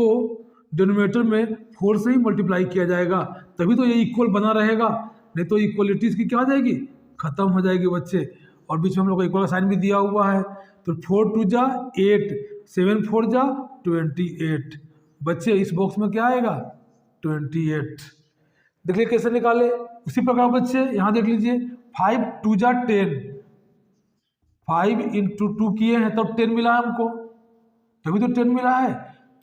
डिनोमिनेटर में 4 से ही मल्टीप्लाई किया जाएगा, तभी तो ये इक्वल बना रहेगा, नहीं तो इक्वलिटीज की क्या हो जाएगी खत्म हो जाएगी बच्चे। और बीच में हम लोग को इक्वल का साइन भी दिया हुआ है, तो 4 2 जा 8, 7 4 जा 28, बच्चे इस बॉक्स में क्या आएगा 28। देख लीजिए कैसे निकाले। उसी प्रकार बच्चे यहाँ देख लीजिए 5 2 जा 10, 5 इंटू 2 किए हैं तब 10 मिला है हमको, तभी तो 10 मिला है।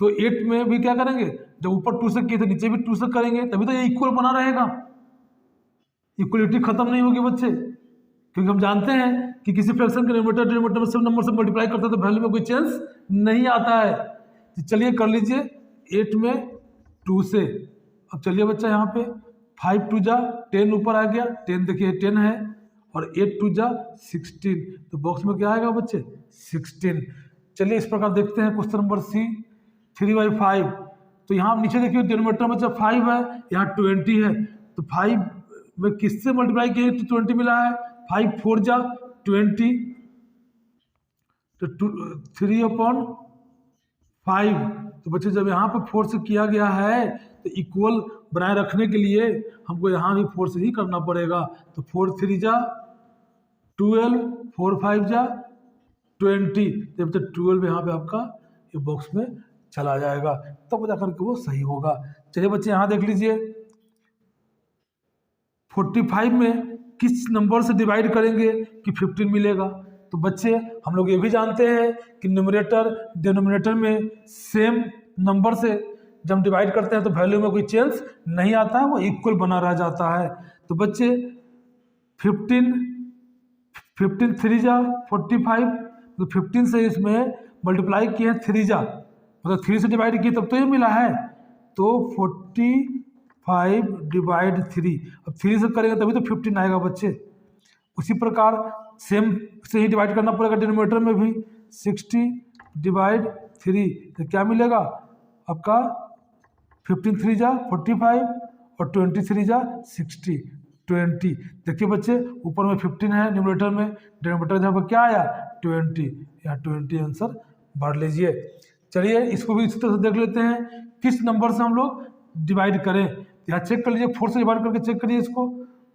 तो 8 में भी क्या करेंगे, जब ऊपर 2 से किए तो नीचे भी 2 से करेंगे, तभी तो ये इक्वल बना रहेगा, इक्वलिटी खत्म नहीं होगी बच्चे, क्योंकि हम जानते हैं कि किसी फ्रैक्शन के न्यूमरेटर डिनोमिनेटर में सब नंबर से मल्टीप्लाई करते हैं तो वैल्यू में कोई चेंज नहीं आता है। तो चलिए कर लीजिए 8 में 2 से। अब चलिए बच्चा यहाँ पे 5 2 जा 10 ऊपर आ गया, 10 देखिए 10 है, और 8 2 जा 16, तो बॉक्स में क्या आएगा बच्चे 16। चलिए इस प्रकार देखते हैं क्वेश्चन नंबर सी 3/5। तो यहाँ नीचे देखिए डिनोमिनेटर में जब 5 है यहाँ 20 है, तो 5 में किससे मल्टीप्लाई किए तो 20 मिला है, 5 4 जा 20, तो 3/5। तो बच्चे जब यहाँ पे 4 से किया गया है तो इक्वल बनाए रखने के लिए हमको यहाँ भी 4 से ही करना पड़ेगा। तो 4 3 जा 12, 4 5 जा 20, जब तक 12 यहाँ पे आपका ये बॉक्स में चला जाएगा, तब जाकर के वो सही होगा। चलिए बच्चे यहाँ देख लीजिए, 45 में किस नंबर से डिवाइड करेंगे कि 15 मिलेगा। तो बच्चे हम लोग ये भी जानते हैं कि न्यूमरेटर डिनोमिनेटर में सेम नंबर से जब हम डिवाइड करते हैं तो वैल्यू में कोई चेंज नहीं आता है, वो इक्वल बना रह जाता है। तो बच्चे 15 3 जा 45, तो 15 से इसमें मल्टीप्लाई किए हैं 3 जा, मतलब 3 से डिवाइड किए तब तो ये मिला है। तो 45 डिवाइड 3, अब 3 से करेंगे तभी तो 15 आएगा बच्चे। उसी प्रकार सेम से ही डिवाइड करना पड़ेगा डिनोमिनेटर में भी, 60 डिवाइड 3, तो क्या मिलेगा आपका 15 3 जा 45 और 23 जा 60, 20। देखिए बच्चे ऊपर में 15 है न्यूमरेटर में, डिनोमिनेटर जहाँ पर क्या आया 20, यहाँ 20 आंसर भर लीजिए। चलिए इसको भी इसी तरह से देख लेते हैं किस नंबर से हम लोग डिवाइड करें। यहाँ चेक कर लीजिए, 4 से डिवाइड करके चेक करिए इसको,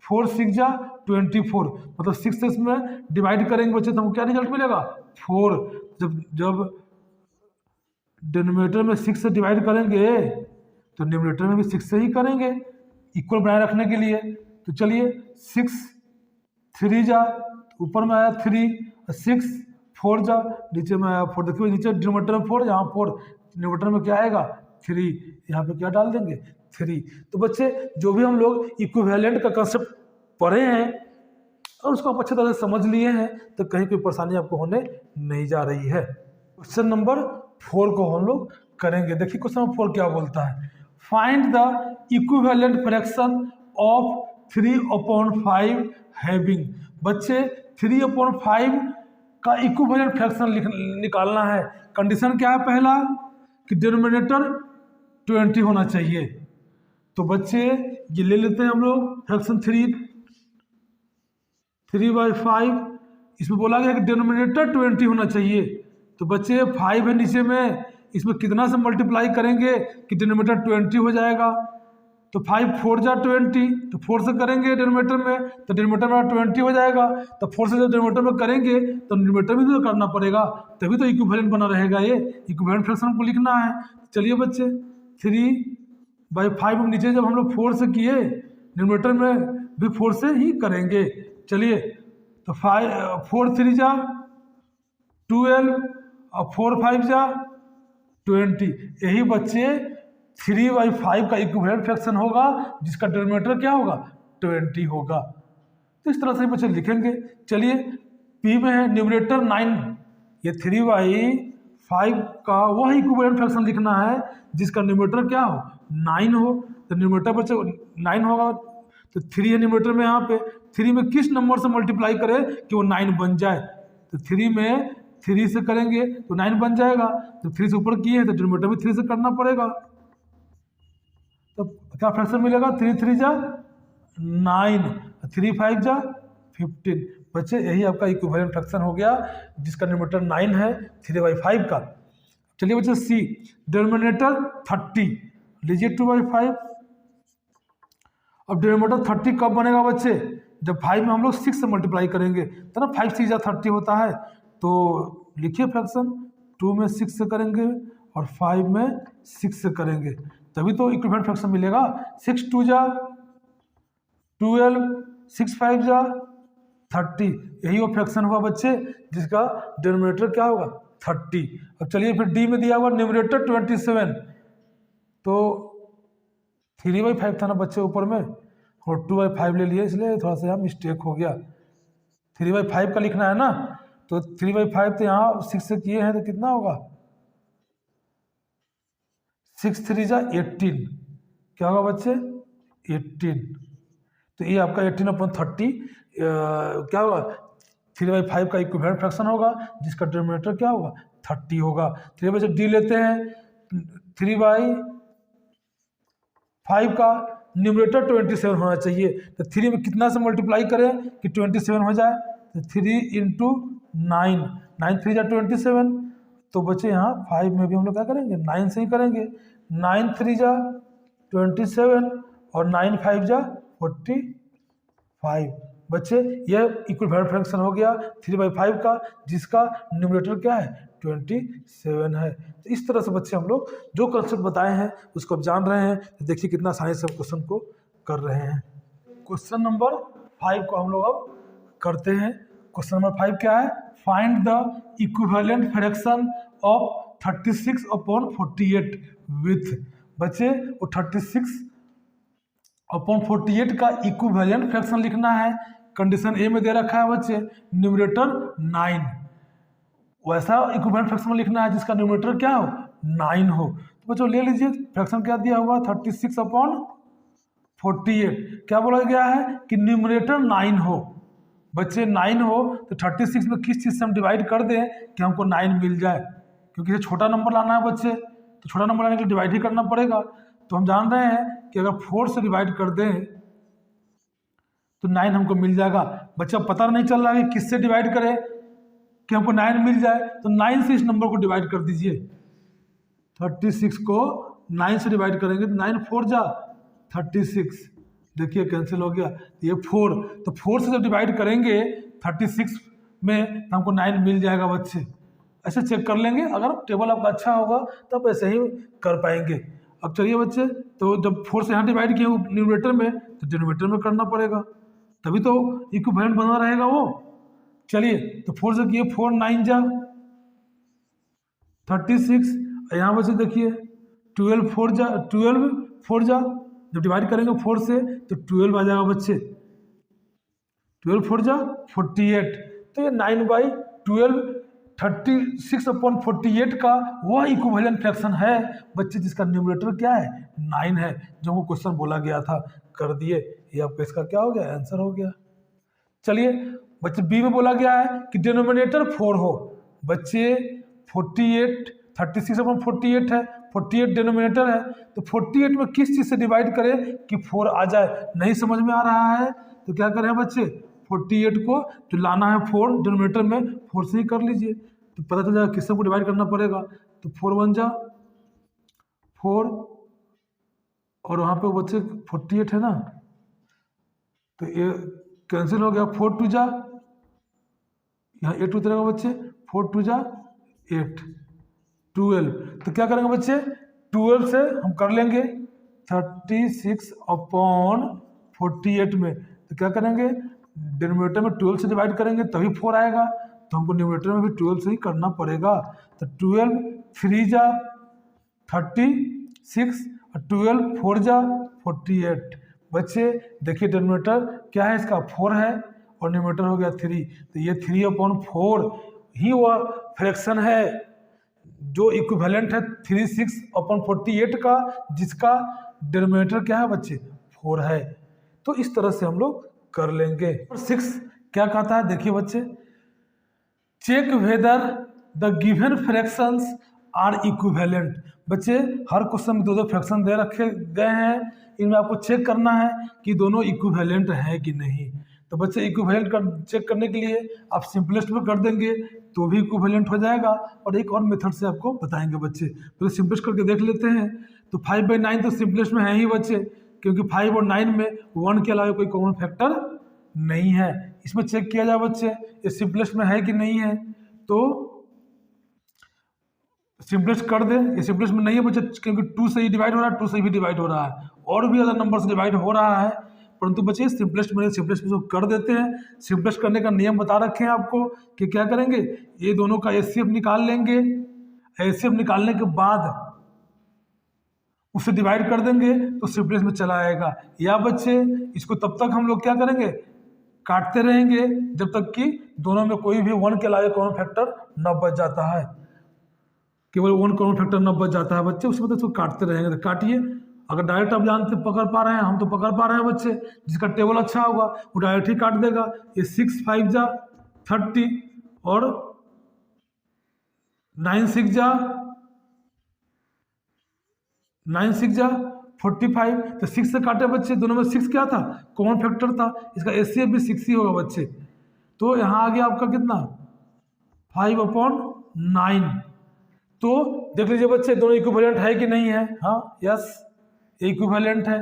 4 6 जा 24, मतलब 6 से इसमें डिवाइड करेंगे बच्चे तो हमको क्या रिजल्ट मिलेगा 4। जब डिनोमिनेटर में 6 से डिवाइड करेंगे तो न्यूमरेटर में भी 6 से ही करेंगे इक्वल बनाए रखने के लिए। तो चलिए 6 3 जा, ऊपर में आया 3, 6 4 जा, नीचे में आया 4। देखिए नीचे डिनोमिनेटर में 4, यहाँ 4, न्यूमरेटर में क्या आएगा 3, यहाँ पे क्या डाल देंगे 3। तो बच्चे जो भी हम लोग इक्विवेलेंट का कंसेप्ट पढ़े हैं और उसको आप अच्छी तरह से समझ लिए हैं तो कहीं कोई परेशानी आपको होने नहीं जा रही है। क्वेश्चन नंबर 4 को हम लोग करेंगे। देखिए क्वेश्चन नंबर 4 क्या बोलता है, find the equivalent fraction of 3/5 having. बच्चे 3/5 का इक्विवेलेंट फ्रैक्शन निकालना है। कंडीशन क्या है, पहला कि डिनोमिनेटर 20 होना चाहिए। तो बच्चे ये ले लेते हैं हम लोग फ्रैक्शन 3/5, इसमें बोला गया कि डिनोमिनेटर 20 होना चाहिए। तो बच्चे 5 है नीचे में, इसमें कितना से मल्टीप्लाई करेंगे कि डिनोमिनेटर 20 हो जाएगा। तो 5 4 जा 20, तो 4 से करेंगे डिनोमिनेटर में तो डिनोमिनेटर में 20 हो जाएगा। तो 4 से जब डिनोमिनेटर में करेंगे तो डिनोमिनेटर में तो करना पड़ेगा, तभी तो इक्विवेलेंट बना रहेगा। ये इक्विवेलेंट फ्रैक्शन को लिखना है। चलिए बच्चे 3/5 नीचे जब हम लोग 4 से किए, डिनोमिनेटर में भी 4 से ही करेंगे। चलिए तो 4 3 जा 12 और 4 5 जा 20, यही बच्चे 3/5 का इक्विवेलेंट फ्रैक्शन होगा जिसका डिनोमिनेटर क्या होगा 20 होगा। तो इस तरह से बच्चे लिखेंगे। चलिए पी में है न्यूमरेटर 9, ये 3/5 का वह इक्विवेलेंट फ्रैक्शन लिखना है जिसका न्यूमरेटर क्या हो 9 हो। तो न्यूमरेटर बच्चे 9 होगा, तो 3 है न्यूमरेटर में, यहाँ पे 3 में किस नंबर से मल्टीप्लाई करें कि वो 9 बन जाए। तो 3 में 3 से करेंगे तो 9 बन जाएगा। तो 3 से ऊपर किए हैं तो डिनोमिनेटर भी 3 से करना पड़ेगा। तो क्या फ्रैक्शन मिलेगा 3 3 जा 9, 3 5 जा 15। बच्चे यही आपका इक्विवेलेंट फ्रैक्शन हो गया जिसका डिनोमिनेटर 9 है 3/5 का। चलिए बच्चे सी, डिनोमिनेटर 30 लीजिए 2/5। अब डिनोमिनेटर 30 कब बनेगा बच्चे, जब 5 में हम लोग 6 से मल्टीप्लाई करेंगे तो ना 5 6 जा 30 होता है। तो लिखिए फ्रैक्शन 2 में 6 से करेंगे और 5 में 6 से करेंगे तभी तो इक्विवेलेंट फ्रैक्शन मिलेगा। 6 2 जा 12, 6 5 जा 30, यही वो फ्रैक्शन हुआ बच्चे जिसका डिनोमिनेटर क्या होगा 30। अब चलिए फिर डी में दिया हुआ न्यूमरेटर 27, तो 3/5 था ना बच्चे ऊपर में और 2/5 ले लिए, इसलिए थोड़ा सा यहाँ मिस्टेक हो गया। 3/5 का लिखना है ना, तो 3/5 तो यहाँ 6 से किए हैं तो कितना होगा 6 3 जा 18, क्या होगा बच्चे 18। तो ये आपका 18/30 क्या होगा 3/5 का इक्विवेलेंट फ्रैक्शन होगा जिसका डिनोमिनेटर क्या होगा 30 होगा। चलिए बच्चे डी लेते हैं, 3/5 का न्यूमरेटर 27 होना चाहिए। तो 3 में कितना से मल्टीप्लाई करें कि 27 हो जाए, तो 3 × 9, 9 3 जा 27। तो बच्चे यहाँ 5 में भी हम लोग क्या करेंगे 9 से ही करेंगे, 9 3 जा 27 और 9 5 जा 45। बच्चे यह इक्विवेलेंट फ्रैक्शन हो गया 3/5 का, जिसका न्यूमरेटर क्या है 27 है। तो इस तरह से बच्चे हम लोग जो कंसेप्ट बताए हैं उसको आप जान रहे हैं, तो देखिए कितना आसानी से हम क्वेश्चन को कर रहे हैं। क्वेश्चन नंबर 5 को हम लोग अब करते हैं। क्वेश्चन नंबर 5 क्या है, find the equivalent fraction of 36/48 with. बच्चे वो 36/48 का इक्विवेलेंट फ्रैक्शन लिखना है। कंडीशन ए में दे रखा है बच्चे न्यूमरेटर 9, वैसा इक्विवेलेंट फ्रैक्शन लिखना है जिसका न्यूमरेटर क्या हो 9 हो। तो बच्चों ले लीजिए फ्रैक्शन क्या दिया हुआ 36/48, क्या बोला गया है कि न्यूमरेटर 9 हो। बच्चे 9 हो तो 36 में किस चीज़ से हम डिवाइड कर दें कि हमको 9 मिल जाए, क्योंकि ये छोटा नंबर लाना है बच्चे, तो छोटा नंबर लाने के लिए डिवाइड ही करना पड़ेगा। तो हम जान रहे हैं कि अगर 4 से डिवाइड कर दें तो 9 हमको मिल जाएगा। बच्चा पता नहीं चल रहा है कि किससे डिवाइड करें कि हमको 9 मिल जाए, तो 9 से इस नंबर को डिवाइड कर दीजिए। 36 को 9 से डिवाइड करेंगे तो 9 4 जा 36, देखिए कैंसिल हो गया, ये 4, तो 4 से जब डिवाइड करेंगे 36 में तो हमको 9 मिल जाएगा बच्चे। ऐसे चेक कर लेंगे, अगर टेबल आपका अच्छा होगा तो आप ऐसे ही कर पाएंगे। अब चलिए बच्चे, तो जब 4 से यहाँ डिवाइड किए न्यूमरेटर में तो डिनोमिनेटर में करना पड़ेगा, तभी तो इक्विवेलेंट बना रहेगा वो। चलिए तो 4 से किए 4 9 जा 36, यहाँ बच्चे देखिए 12 4 जा, जब डिवाइड करेंगे 4 से तो 12 आ जाएगा बच्चे, 12 4 जा 48। तो ये 9/12 36/48 का वह इक्विवेलेंट फ्रैक्शन है बच्चे जिसका न्यूमरेटर क्या है 9 है, जो वो क्वेश्चन बोला गया था। कर दिए, ये आपका इसका क्या हो गया आंसर हो गया। चलिए बच्चे बी में बोला गया है कि डिनोमिनेटर 4 हो। बच्चे 48 36/48 है, 48 डिनोमिनेटर है, तो 48 में किस चीज़ से डिवाइड करें कि 4 आ जाए। नहीं समझ में आ रहा है तो क्या करें बच्चे 48 को जो लाना है 4 डिनोमिनेटर में 4 से ही कर लीजिए, तो पता चल जाएगा किससे को डिवाइड करना पड़ेगा। तो 4 1 जा 4, और वहाँ पे बच्चे 48 है ना, तो ये कैंसिल हो गया, 4 2 जा, यहाँ 8 उतरेगा बच्चे, 4 2 जा 8 12। तो क्या करेंगे बच्चे 12 से हम कर लेंगे 36/48 में, तो क्या करेंगे डिनोमिनेटर में 12 से डिवाइड करेंगे तभी 4 आएगा, तो हमको न्यूमरेटर में भी 12 से ही करना पड़ेगा। तो 12 3 जा 36 और 12 4 जा 48। बच्चे देखिए डिनोमिनेटर क्या है इसका 4 है और न्यूमरेटर हो गया 3, तो ये 3/4 ही वह फ्रैक्शन है जो इक्विवेलेंट है 36/48 का, जिसका डिनोमिनेटर क्या है बच्चे 4 है। तो इस तरह से हम लोग कर लेंगे। 6 क्या कहता है देखिए बच्चे, check whether the given fractions are equivalent. बच्चे हर क्वेश्चन में 2 फ्रैक्शन दे रखे गए हैं, इनमें आपको चेक करना है कि दोनों इक्विवेलेंट है कि नहीं। तो बच्चे इक्विवेलेंट चेक करने के लिए आप सिंपलेस्ट में कर देंगे तो भी इक्विवेलेंट हो जाएगा, और एक और मेथड से आपको बताएंगे बच्चे। पहले सिंपलेस्ट करके देख लेते हैं। तो 5/9 तो सिंपलेस्ट में है ही बच्चे, क्योंकि 5 और 9 में 1 के अलावा कोई कॉमन फैक्टर नहीं है। इसमें चेक किया जाए बच्चे ये सिंपलेस्ट में है कि नहीं है, तो सिंपलेस्ट कर दे। ये सिंपलेस्ट में नहीं है बच्चे, क्योंकि 2 से ही डिवाइड हो रहा है, 2 से भी डिवाइड हो रहा है, और भी अदर नंबर से डिवाइड हो रहा है, परंतु बच्चे सिंपलेस्ट में कर देते हैं। सिंपलेस्ट करने का नियम बता रखे हैं आपको कि क्या करेंगे, ये दोनों का एचसीएफ निकाल लेंगे, एचसीएफ निकालने के बाद उसे डिवाइड कर देंगे तो सिंपलेस्ट में चला आएगा। या बच्चे इसको तब तक हम लोग क्या करेंगे, काटते रहेंगे जब तक कि दोनों में कोई भी 1 के अलावा कॉमन फैक्टर न बच जाता है, केवल 1 कॉमन फैक्टर न बच जाता है बच्चे, उसमें तो इसको काटते रहेंगे। तो काटिए, अगर डायरेक्ट आप जानते पकड़ पा रहे हैं, हम तो पकड़ पा रहे हैं बच्चे, जिसका टेबल अच्छा होगा वो डायरेक्ट ही काट देगा। ये 6 5 जा 30 और 9 6 जा 45, तो 6 से काटे बच्चे, दोनों में 6 क्या था कॉमन फैक्टर था, इसका एचसीएफ भी 6 ही होगा बच्चे। तो यहाँ आ गया आपका कितना 5/9। तो देख लीजिए बच्चे दोनों इक्विवेलेंट है कि नहीं है। हाँ यस इक्विवेलेंट है।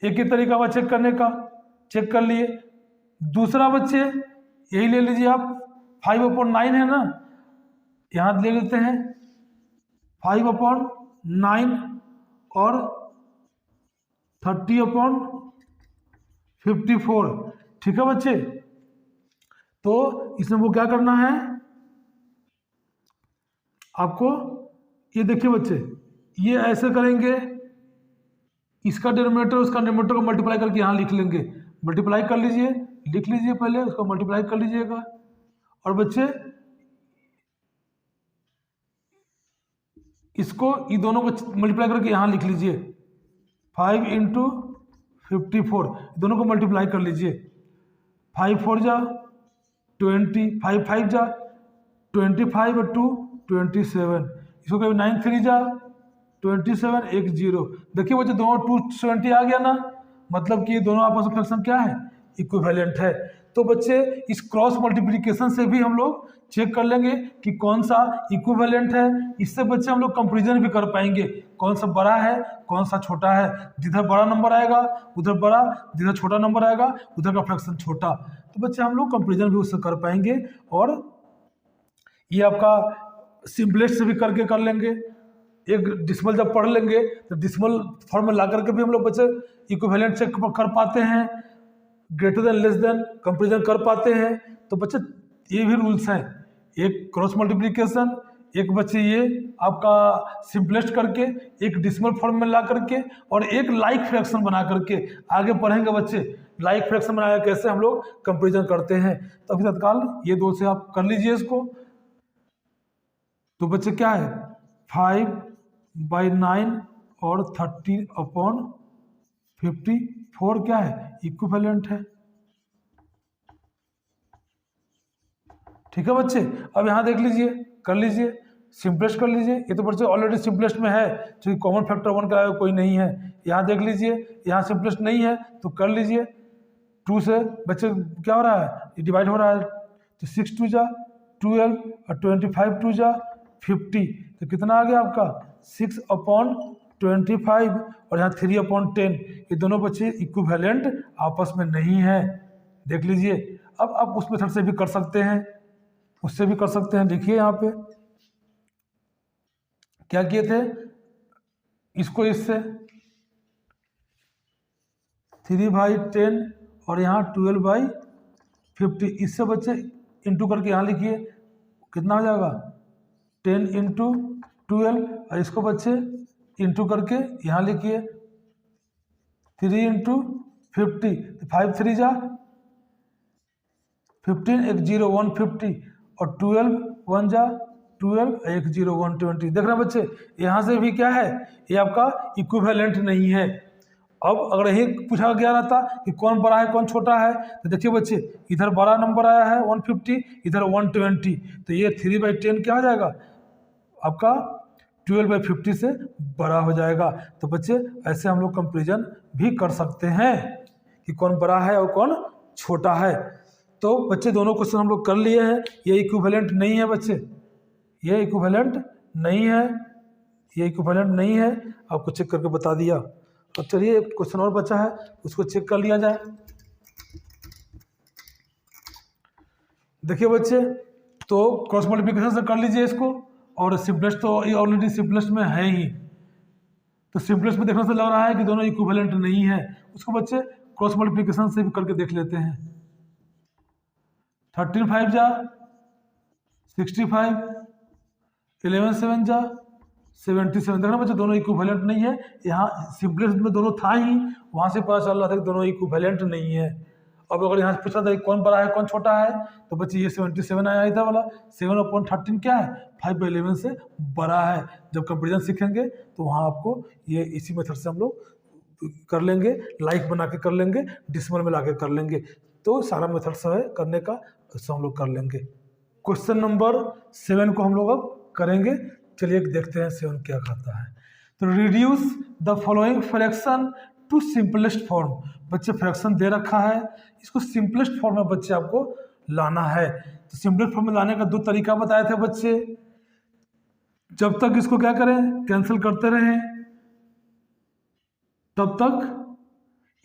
एक ही तरीका हुआ चेक करने का, चेक कर लिए। दूसरा बच्चे यही ले लीजिए आप, 5/9 है ना, यहाँ ले लेते हैं 5/9 और 30/54, ठीक है बच्चे। तो इसमें वो क्या करना है आपको, ये देखिए बच्चे, ये ऐसे करेंगे, इसका डिनोमिनेटर उसका न्यूमरेटर को मल्टीप्लाई करके यहाँ लिख लेंगे। मल्टीप्लाई कर लीजिए, लिख लीजिए पहले, उसको मल्टीप्लाई कर लीजिएगा। और बच्चे इसको ये दोनों को मल्टीप्लाई करके यहाँ लिख लीजिए, 5 × 54, दोनों को मल्टीप्लाई कर लीजिए। 5 4 जा 20, 5 5 जा 25 और 2 27, इसको कभी 9 3 जा 27, 1 0। देखिए बच्चे दोनों 270 आ गया ना, मतलब कि ये दोनों आपस में फ्रैक्शन क्या है, इक्विवेलेंट है। तो बच्चे इस क्रॉस मल्टीप्लिकेशन से भी हम लोग चेक कर लेंगे कि कौन सा इक्विवेलेंट है। इससे बच्चे हम लोग कंपैरिजन भी कर पाएंगे, कौन सा बड़ा है कौन सा छोटा है। जिधर बड़ा नंबर आएगा उधर बड़ा, जिधर छोटा नंबर आएगा उधर का फ्रैक्शन छोटा। तो बच्चे हम लोग कंपैरिजन भी उससे कर पाएंगे। और ये आपका सिंपलेस्ट से भी करके कर लेंगे। एक डिसिमल जब पढ़ लेंगे तो डिसिमल फॉर्म में ला करके भी हम लोग बच्चे इक्विवेलेंट चेक कर पाते हैं, greater than less than comparison कर पाते हैं। तो बच्चे ये भी रूल्स हैं, एक क्रॉस मल्टीप्लिकेशन, एक बच्चे ये आपका सिंपलेस्ट करके, एक डिसिमल फॉर्म में ला करके, और एक लाइक फ्रैक्शन बना करके। आगे पढ़ेंगे बच्चे लाइक फ्रैक्शन बनाया कैसे हम लोग कंपैरिजन करते हैं। तो अभी तत्काल ये दो से आप कर लीजिए इसको। तो बच्चे क्या है, 5/9 और 30/54 क्या है, इक्विवेलेंट है। ठीक है बच्चे, अब यहाँ देख लीजिए, कर लीजिए, सिंपलेस्ट कर लीजिए। ये तो बच्चे ऑलरेडी सिंपलेस्ट में है, क्योंकि कॉमन फैक्टर 1 का कोई नहीं है। यहाँ देख लीजिए, यहाँ सिंपलेस्ट नहीं है तो कर लीजिए। 2 से बच्चे क्या हो रहा है, ये डिवाइड हो रहा है, तो 6 2 जा 12 और 25 2 जा 50, तो कितना आ गया आपका 6/25, और यहाँ 3/10। ये दोनों बच्चे इक्विवेलेंट आपस में नहीं है, देख लीजिए। अब आप उस मेथड से भी कर सकते हैं, उससे भी कर सकते हैं। देखिए यहाँ पे क्या किए थे, इसको इससे 3/10 और यहाँ 12/50, इससे बच्चे इंटू करके यहाँ लिखिए, कितना हो जाएगा 10 × 12, और इसको बच्चे इंटू करके यहाँ लिखिए 3 × 50, 5 3 जा 15, 1 0 150, और 12 1 जा 12, 1 0 120। देख रहे हैं बच्चे, यहाँ से भी क्या है, ये आपका इक्विवेलेंट नहीं है। अब अगर यही पूछा गया रहता कि कौन बड़ा है कौन छोटा है, तो देखिए बच्चे, इधर बड़ा नंबर आया है 150, इधर 120, तो ये 3/10 क्या हो जाएगा आपका 12/50 से बड़ा हो जाएगा। तो बच्चे ऐसे हम लोग कंपैरिजन भी कर सकते हैं कि कौन बड़ा है और कौन छोटा है। तो बच्चे दोनों क्वेश्चन हम लोग कर लिए हैं। ये इक्विवेलेंट नहीं है बच्चे, ये इक्विवेलेंट नहीं है, ये इक्विवेलेंट नहीं है, आपको चेक करके बता दिया। अब चलिए एक क्वेश्चन और बचा है, उसको चेक कर लिया जाए। देखिए बच्चे, तो क्रॉस मल्टीप्लिकेशन से कर लीजिए इसको, और सिंपलेस्ट तो ये ऑलरेडी सिंपलेस्ट में है ही, तो सिंपलेस्ट में देखने से लग रहा है कि दोनों इक्विवेलेंट नहीं है। उसको बच्चे क्रॉस मल्टीप्लिकेशन से भी करके देख लेते हैं। 13 5 जा 65, 11 7 जा 77। देखना बच्चे दोनों इक्विवेलेंट नहीं है। यहाँ सिंपलेस्ट में दोनों था ही, वहाँ से पता चल रहा था कि दोनों इक्विवेलेंट नहीं है। अब अगर यहाँ पूछा था कौन बड़ा है कौन छोटा है, तो बच्चे ये 77 आया इधर वाला, 7/13 क्या है 5/11 से बड़ा है। जब कंपैरिजन सीखेंगे तो वहाँ आपको ये इसी मेथड से हम लोग कर लेंगे, लाइक बना के कर लेंगे, डिसिमल में ला के कर लेंगे। तो सारा मेथड से है करने का, उससे हम लोग कर लेंगे। क्वेश्चन नंबर 7 को हम लोग अब करेंगे। चलिए देखते हैं 7 क्या कहता है। तो reduce the following fraction to simplest form. बच्चे फ्रैक्शन दे रखा है, इसको सिंपलेस्ट फॉर्म में बच्चे आपको लाना है। तो सिंपलेस्ट फॉर्म में लाने का 2 तरीका बताए थे बच्चे। जब तक इसको क्या करें, कैंसिल करते रहें, तब तक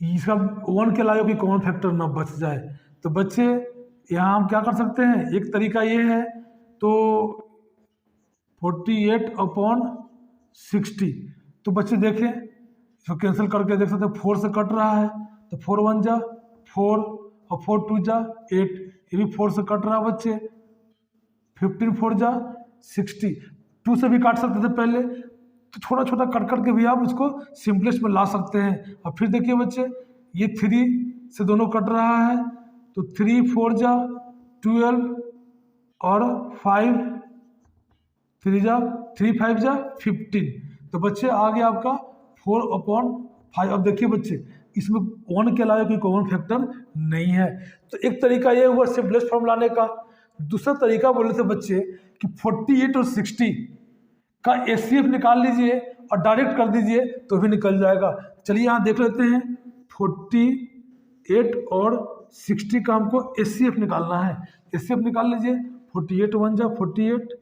इसका 1 के अलावा कोई कॉमन फैक्टर ना बच जाए। तो बच्चे यहाँ हम क्या कर सकते हैं, एक तरीका ये है, तो 48/60। तो बच्चे देखें, इसको कैंसिल करके देख सकते हैं, 4 से कट रहा है, तो 4 1 जा 4 और 4 2 जा 8, ये भी 4 से कट रहा है बच्चे। 15 4 जा 60, 2 से भी काट सकते थे पहले, तो छोटा छोटा कट करके भी आप उसको सिंपलेस्ट में ला सकते हैं। और फिर देखिए बच्चे, ये 3 से दोनों कट रहा है, तो 3 4 जा 12 और 5 3 जा 3 5 जा 15। तो बच्चे आ गया आपका 4/5। अब देखिए बच्चे, इसमें 1 के अलावा कोई कॉमन फैक्टर नहीं है। तो एक तरीका ये हुआ सिंपलेस्ट फॉर्म लाने का। दूसरा तरीका बोले थे बच्चे कि 48 और 60 का HCF निकाल लीजिए और डायरेक्ट कर दीजिए तो भी निकल जाएगा। चलिए यहाँ देख लेते हैं, 48 और 60 का हमको HCF निकालना है। HCF निकाल लीजिए, 48 1 जा 48,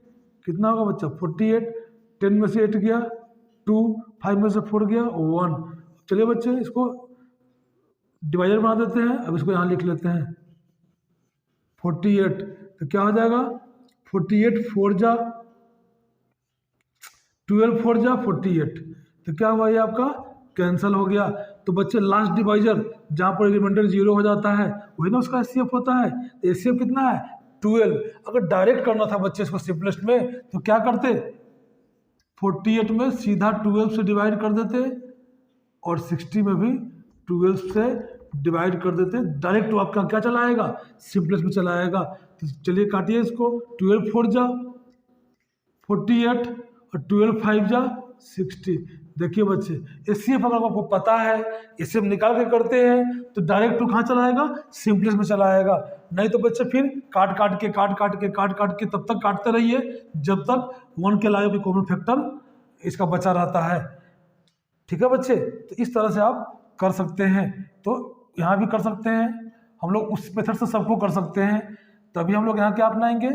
कितना होगा बच्चा 48, 10 में से 8 गया 2, 5 में से 4 गया 1। चलिए बच्चे, इसको डिवाइडर बना देते हैं। अब इसको यहाँ लिख लेते हैं 48, तो क्या हो जाएगा 48 4 जा 12 4 जा 48, तो क्या हुआ ये आपका कैंसिल हो गया। तो बच्चे लास्ट डिवाइजर जहाँ पर रिमाइंडर 0 हो जाता है वही ना उसका HCF होता है। तो HCF कितना है 12। अगर डायरेक्ट करना था बच्चे इसको सिंपलेस्ट में तो क्या करते, 48 में सीधा 12 से डिवाइड कर देते और 60 में भी 12 से डिवाइड कर देते। डायरेक्ट तो आपका क्या चलाएगा, सिंपलेस्ट में चलाएगा। तो चलिए काटिए इसको, 12 4 जा 48 और 12 5 जा 60। देखिए बच्चे, HCF अगर आपको पता है, HCF निकाल के करते हैं तो डायरेक्ट टू कहाँ चलाएगा, सिंपलेस्ट में चलाएगा। नहीं तो बच्चे फिर काट काट के तब तक काटते रहिए जब तक 1 के अलावा कोई कॉमन फैक्टर इसका बचा रहता है। ठीक है बच्चे, तो इस तरह से आप कर सकते हैं। तो यहाँ भी कर सकते हैं हम लोग, उस मेथड से सबको कर सकते हैं। तभी हम लोग यहाँ क्या अपनाएंगे,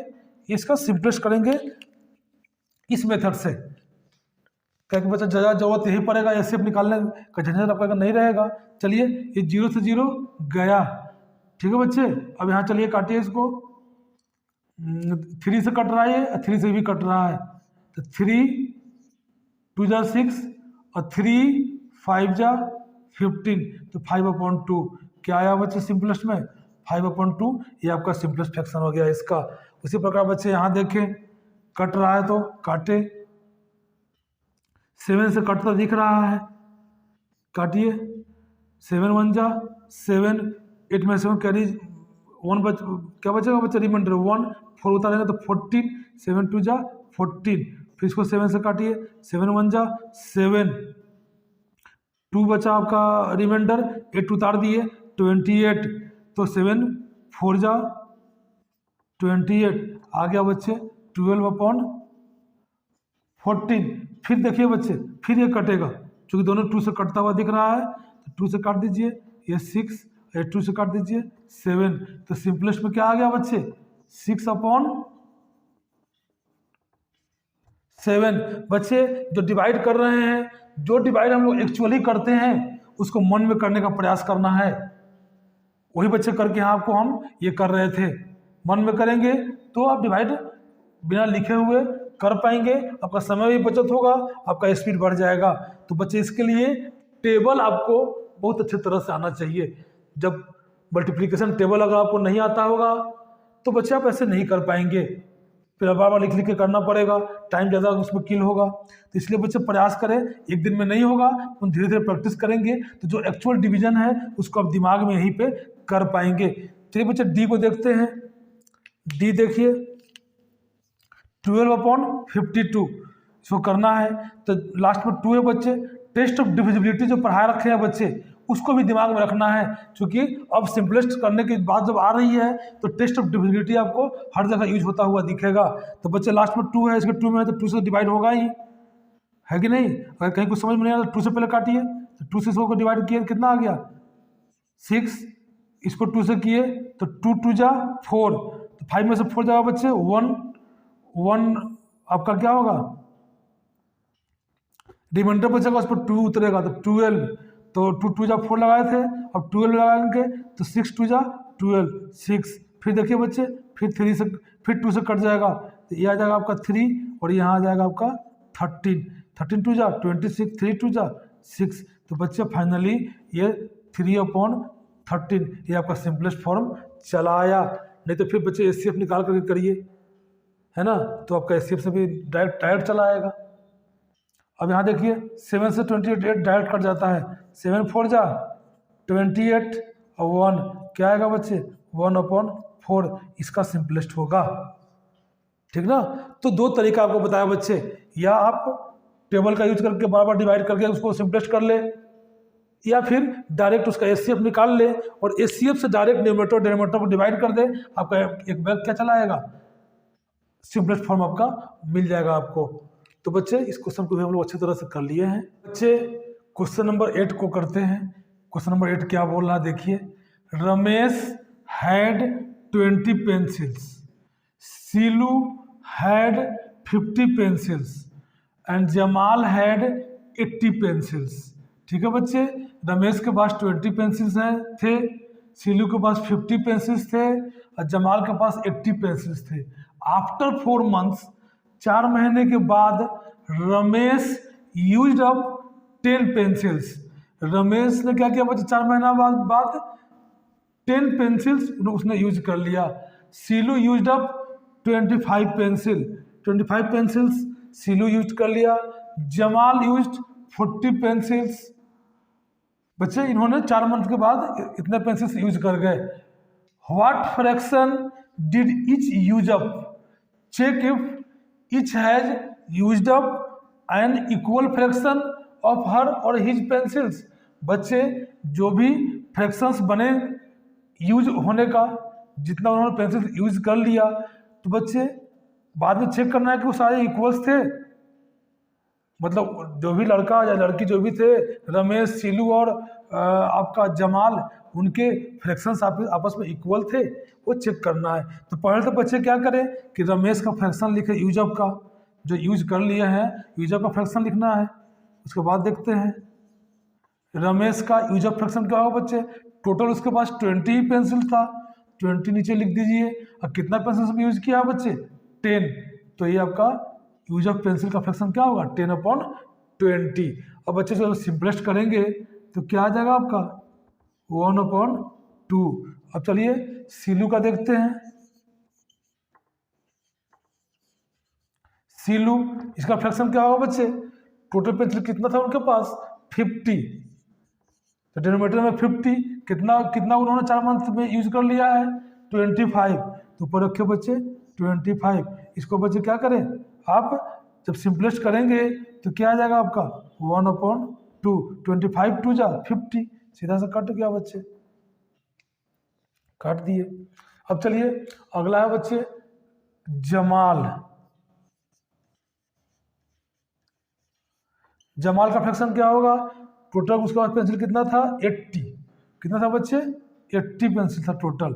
इसका सिंपलेस्ट करेंगे इस मेथड से। क्या कि बच्चा ज़्यादा जरूरत यही पड़ेगा, HCF निकालने का झंझट आपका नहीं रहेगा। चलिए, ये 0 से 0 गया। ठीक है बच्चे, अब यहाँ चलिए काटिए इसको, 3 से कट रहा है, 3 से भी कट रहा है, तो 3 2 जा 6 और 3 5 जा 15, तो 5/2 क्या आया बच्चे सिंपलेस्ट में 5/2। ये आपका सिंपलेस्ट फ्रैक्शन हो गया इसका। उसी प्रकार बच्चे यहाँ देखें, कट रहा है तो काटे, 7 से कटता दिख रहा है, काटिए, 7 1 जा 7, 8 में 7 कैरी 1 क्या बचेगा बच्चा रिमाइंडर 1, 4 उतारेंगे तो 14, 7 2 जा 14। फिर इसको 7 से काटिए, 7 1 जा 7, 2 बचा आपका रिमाइंडर, 8 उतार दिए 28, तो 7 4 जा 28 आ गया बच्चे 12/14। फिर देखिए बच्चे, फिर ये कटेगा, क्योंकि दोनों 2 से कटता हुआ दिख रहा है, तो 2 से काट दीजिए, ये 6, ये 2 से काट दीजिए 7। तो सिंपलेस्ट में क्या आ गया बच्चे 6/7। बच्चे जो डिवाइड कर रहे हैं, जो डिवाइड हम लोग एक्चुअली करते हैं उसको मन में करने का प्रयास करना है। वही बच्चे करके यहाँ आपको हम ये कर रहे थे। मन में करेंगे तो आप डिवाइड बिना लिखे हुए कर पाएंगे, आपका समय भी बचत होगा, आपका स्पीड बढ़ जाएगा। तो बच्चे इसके लिए टेबल आपको बहुत अच्छी तरह से आना चाहिए। जब मल्टीप्लिकेशन टेबल अगर आपको नहीं आता होगा तो बच्चे आप ऐसे नहीं कर पाएंगे, फिर बार बार लिख लिख के करना पड़ेगा, टाइम ज़्यादा उसमें किल होगा। तो इसलिए बच्चे प्रयास करें, एक दिन में नहीं होगा तो धीरे धीरे प्रैक्टिस करेंगे तो जो एक्चुअल डिवीजन है उसको आप दिमाग में यहीं पे कर पाएंगे। चलिए बच्चे डी को देखते हैं। डी देखिए 12/52 इसको करना है, तो लास्ट में 2 है बच्चे। टेस्ट ऑफ डिविजिबिलिटी जो पढ़ा रखे हैं बच्चे उसको भी दिमाग में रखना है, क्योंकि अब सिंपलेस्ट करने की बात जब आ रही है तो टेस्ट ऑफ डिविजिबिलिटी आपको हर जगह यूज होता हुआ दिखेगा। तो बच्चे लास्ट में 2 है, इसके 2 में है तो 2 से डिवाइड होगा ही, है कि नहीं। अगर कहीं कुछ समझ में नहीं आया तो 2 से पहले काटिए, तो 2 से इसको डिवाइड किए कितना आ गया 6, इसको 2 से किए तो 2 2 जा 4, तो 5 में से 4 जाएगा बच्चे 1 आपका क्या होगा रिमाइंडर बचेगा, उस पर 2 उतरेगा तो 12, तो 2 2 जा 4 लगाए थे, अब 12 लगाएंगे तो 6 2 जा 12 6। फिर देखिए बच्चे, फिर 3 से, फिर 2 से कट जाएगा तो ये आ जाएगा आपका 3 और यहाँ आ जाएगा आपका 13। 13 2 जा 26, 3 2 जा 6। तो बच्चे फाइनली ये 3/13 ये आपका सिंपलेस्ट फॉर्म चला आया। नहीं तो फिर बच्चे एचसीएफ निकाल करके करिए, है ना, तो आपका एचसीएफ से भी डायरेक्ट चला आएगा। अब यहाँ देखिए 7 से 28 डायरेक्ट कट जाता है, 7 4 जा 28 और 1 क्या आएगा बच्चे 1/4, इसका सिंपलेस्ट होगा। ठीक ना। तो दो तरीका आपको बताया बच्चे, या आप टेबल का यूज करके बार बार डिवाइड करके उसको सिंपलेस्ट कर ले, या फिर डायरेक्ट उसका एचसीएफ निकाल ले और एचसीएफ से डायरेक्ट न्यूमरेटर डिनोमिनेटर को डिवाइड कर दे, आपका एक बैग क्या चला आएगा, सिंपलेस्ट फॉर्म आपका मिल जाएगा आपको। तो बच्चे इस क्वेश्चन को भी हम लोग अच्छी तरह से कर लिए हैं। बच्चे क्वेश्चन नंबर 8 को करते हैं। क्वेश्चन नंबर 8 क्या बोल रहा है देखिए, Ramesh had 20 pencils, Seelu had 50 pencils and Jamal had 80 pencils. ठीक है बच्चे, रमेश के पास 20 पेंसिल्स थे, सीलू के पास 50 पेंसिल्स थे और जमाल के पास 80 पेंसिल्स थे। आफ्टर 4 months 4 महीने के बाद Ramesh used up 10 pencils. Ramesh ने क्या किया बच्चे 4 महीना बाद 10 पेंसिल्स उसने यूज कर लिया। Silu used up 25 pencils Silu use कर लिया। Jamal used 40 pencils. बच्चे इन्होंने 4 मंथ के बाद इतने पेंसिल्स यूज कर गए। What fraction did each use up, check if each has used up an equal fraction of her और हिज पेंसिल्स। बच्चे जो भी फ्रैक्शंस बने यूज होने का, जितना उन्होंने पेंसिल यूज कर लिया, तो बच्चे बाद में चेक करना है कि वो सारे इक्वल्स थे। मतलब जो भी लड़का या लड़की जो भी थे, रमेश, सीलू और आपका जमाल, उनके फ्रैक्शंस आपस में इक्वल थे, वो चेक करना है। तो पहले तो बच्चे क्या करें कि रमेश का फ्रैक्शन लिखे यूज अप का, जो यूज कर लिए हैं यूज अप का फ्रैक्शन लिखना है। उसके बाद देखते हैं रमेश का यूज अप फ्रैक्शन क्या होगा बच्चे, टोटल उसके पास 20 ही पेंसिल था, 20 नीचे लिख दीजिए। अब कितना पेंसिल यूज किया बच्चे 10, तो ये आपका यूज ऑफ पेंसिल का फ्रैक्शन क्या होगा 10/20। अब बच्चे जब सिंपलेस्ट करेंगे तो क्या आ जाएगा आपका 1/2। अब चलिए सीलू का देखते हैं। सीलू, इसका फ्रैक्शन क्या होगा बच्चे, टोटल पेंसिल कितना था उनके पास 50, तो डिनोमिनेटर में 50, कितना उन्होंने 4 मंथ में यूज कर लिया है 25, तो ऊपर रखे बच्चे 25। इसको बच्चे क्या करें, आप जब सिंपलेस्ट करेंगे तो क्या आ जाएगा आपका 1/2, 25 2 जा 50, सीधा सा कट गया बच्चे, काट दिए। अब चलिए अगला है बच्चे जमाल। जमाल का फ्रैक्शन क्या होगा, टोटल उसके पास पेंसिल कितना था 80, कितना था बच्चे 80 पेंसिल था टोटल,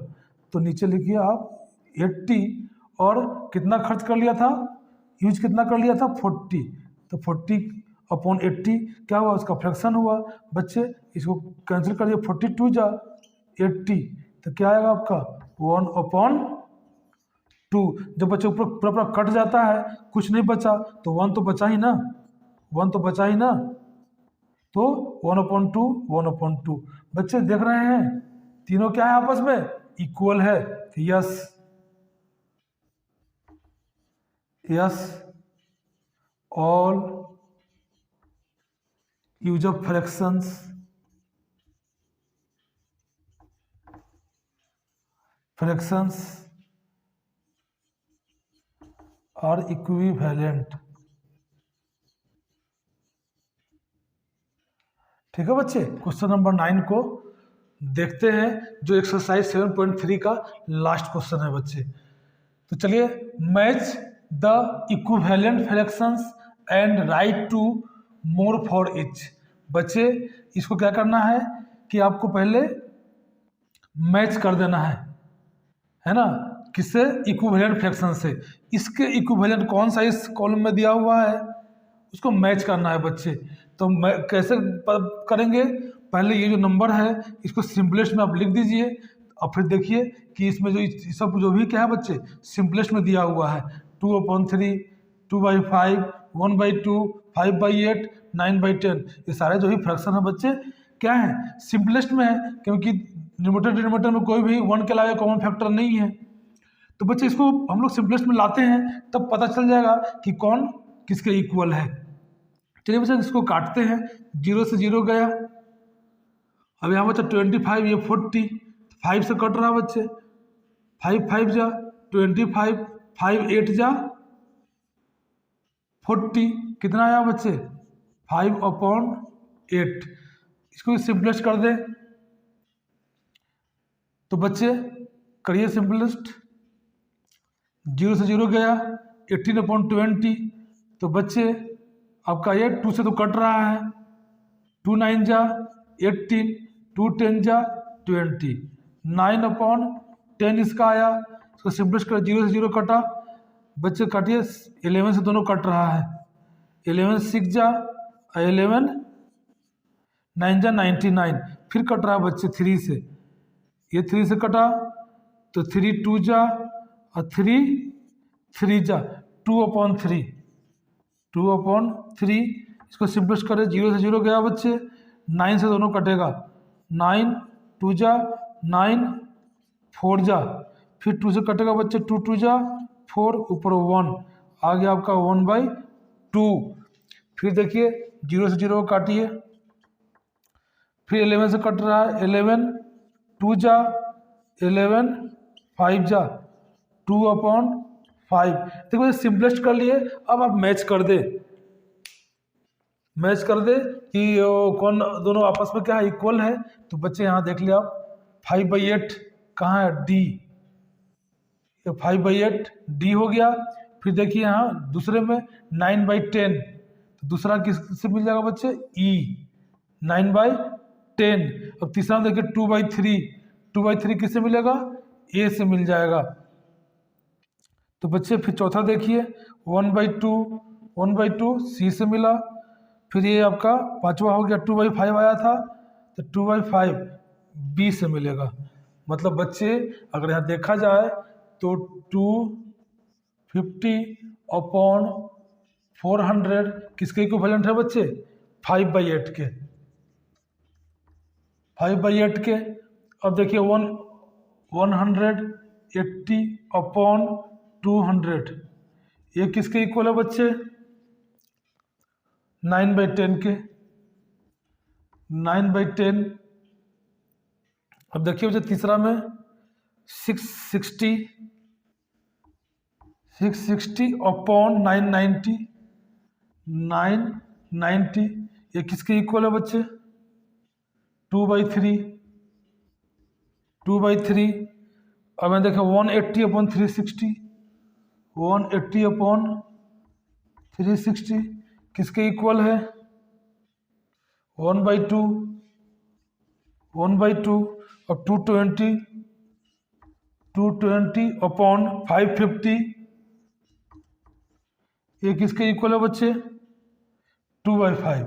तो नीचे लिखिए आप 80 और कितना खर्च कर लिया था, यूज कितना कर लिया था 40, तो 40/80 क्या हुआ उसका फ्रैक्शन हुआ। बच्चे इसको कैंसिल कर दिए, 42 जा 80, तो क्या आएगा आपका 1/2। जब बच्चे ऊपर पूरा कट जाता है कुछ नहीं बचा तो 1 तो बचा ही ना, 1 तो बचा ही ना, तो 1/2। बच्चे देख रहे हैं तीनों क्या है आपस में इक्वल है, yes yes all use of fractions are equivalent. ठीक है बच्चे, क्वेश्चन नंबर 9 को देखते हैं, जो एक्सरसाइज 7.3 का लास्ट क्वेश्चन है बच्चे। तो चलिए, match the equivalent fractions and write two more for each. बच्चे इसको क्या करना है कि आपको पहले मैच कर देना है ना, किससे, इक्विवेलेंट फ्रैक्शन से। इसके इक्विवेलेंट कौन सा इस कॉलम में दिया हुआ है उसको मैच करना है बच्चे। तो कैसे करेंगे, पहले ये जो नंबर है इसको सिंपलेस्ट में आप लिख दीजिए, और फिर देखिए कि इसमें जो सब जो भी क्या है बच्चे सिंपलेस्ट में दिया हुआ है 2/3, 2/5, 1/2, 5/8, 9/10, ये सारे जो भी फ्रैक्शन है बच्चे क्या है सिंपलेस्ट में है, क्योंकि न्यूमरेटर डिनोमिनेटर में कोई भी 1 के अलावा कॉमन फैक्टर नहीं है। तो बच्चे इसको हम लोग सिंपलेस्ट में लाते हैं तब पता चल जाएगा कि कौन किसके इक्वल है। चलिए बच्चे इसको काटते हैं, 0 से 0 गया, अब यहाँ बच्चा 25, ये 40, 5 से कट रहा बच्चे, 5 5 जा 25, 5 8 जा 40, कितना आया बच्चे 5/8। इसको सिंपलेस्ट कर दे तो बच्चे करिए सिंपलेस्ट, 0 से 0 गया 18/20, तो बच्चे आपका ये 2 से तो कट रहा है, 2 9 जा 18, 2 10 जा 20, 9/10 इसका आया। इसको सिंपलेस्ट कर, 0 से 0 कटा बच्चे, काटिए 11 से दोनों कट रहा है, 11 6 जा 11, 9 जा 99, फिर कट रहा है बच्चे 3 से, ये 3 से कटा तो 3 2 जा और 3 3 जा 2/3, 2/3। इसको सिंपलेस्ट करें, 0 से 0 गया बच्चे, 9 से दोनों कटेगा, 9 2 जा 9, 4 जा, फिर 2 से कटेगा बच्चे, 2 2 जा 4, ऊपर 1 आ गया आपका 1/2। फिर देखिए 0 से 0 काटिए, फिर 11 से कट रहा है, 11 2 जा 11, 5 जा 2/5। देखो ये सिंपलेस्ट कर लिए। अब आप मैच कर दे, मैच कर दे कि कौन दोनों आपस में क्या है इक्वल है। तो बच्चे यहाँ देख लिया आप, 5/8 कहाँ है, डी, 5/8 डी हो गया। फिर देखिए यहाँ दूसरे में 9/10, तो दूसरा किससे मिल जाएगा बच्चे, ई, 9/10। अब तीसरा देखिए 2/3, 2/3 किससे मिलेगा, ए से मिल जाएगा। तो बच्चे फिर चौथा देखिए 1/2, 1/2 सी से मिला। फिर ये आपका पांचवा हो गया 2/5 आया था, तो 2/5 बी से मिलेगा। मतलब बच्चे अगर यहाँ देखा जाए तो 250/400 किसके इक्विवेलेंट है बच्चे, 5/8 के, 5/8 के। अब देखिए 180/200 ये किसके इक्वल है बच्चे, 9/10 के, 9/10। अब देखिए बच्चे तीसरा में 660/990, 990 ये किसके इक्वल है बच्चे, 2/3, 2/3। अब मैं देखा 180/360, 180/360 किसके इक्वल है, 1/2, 1/2। और 220/550 ये किसके इक्वल है बच्चे, 2/5,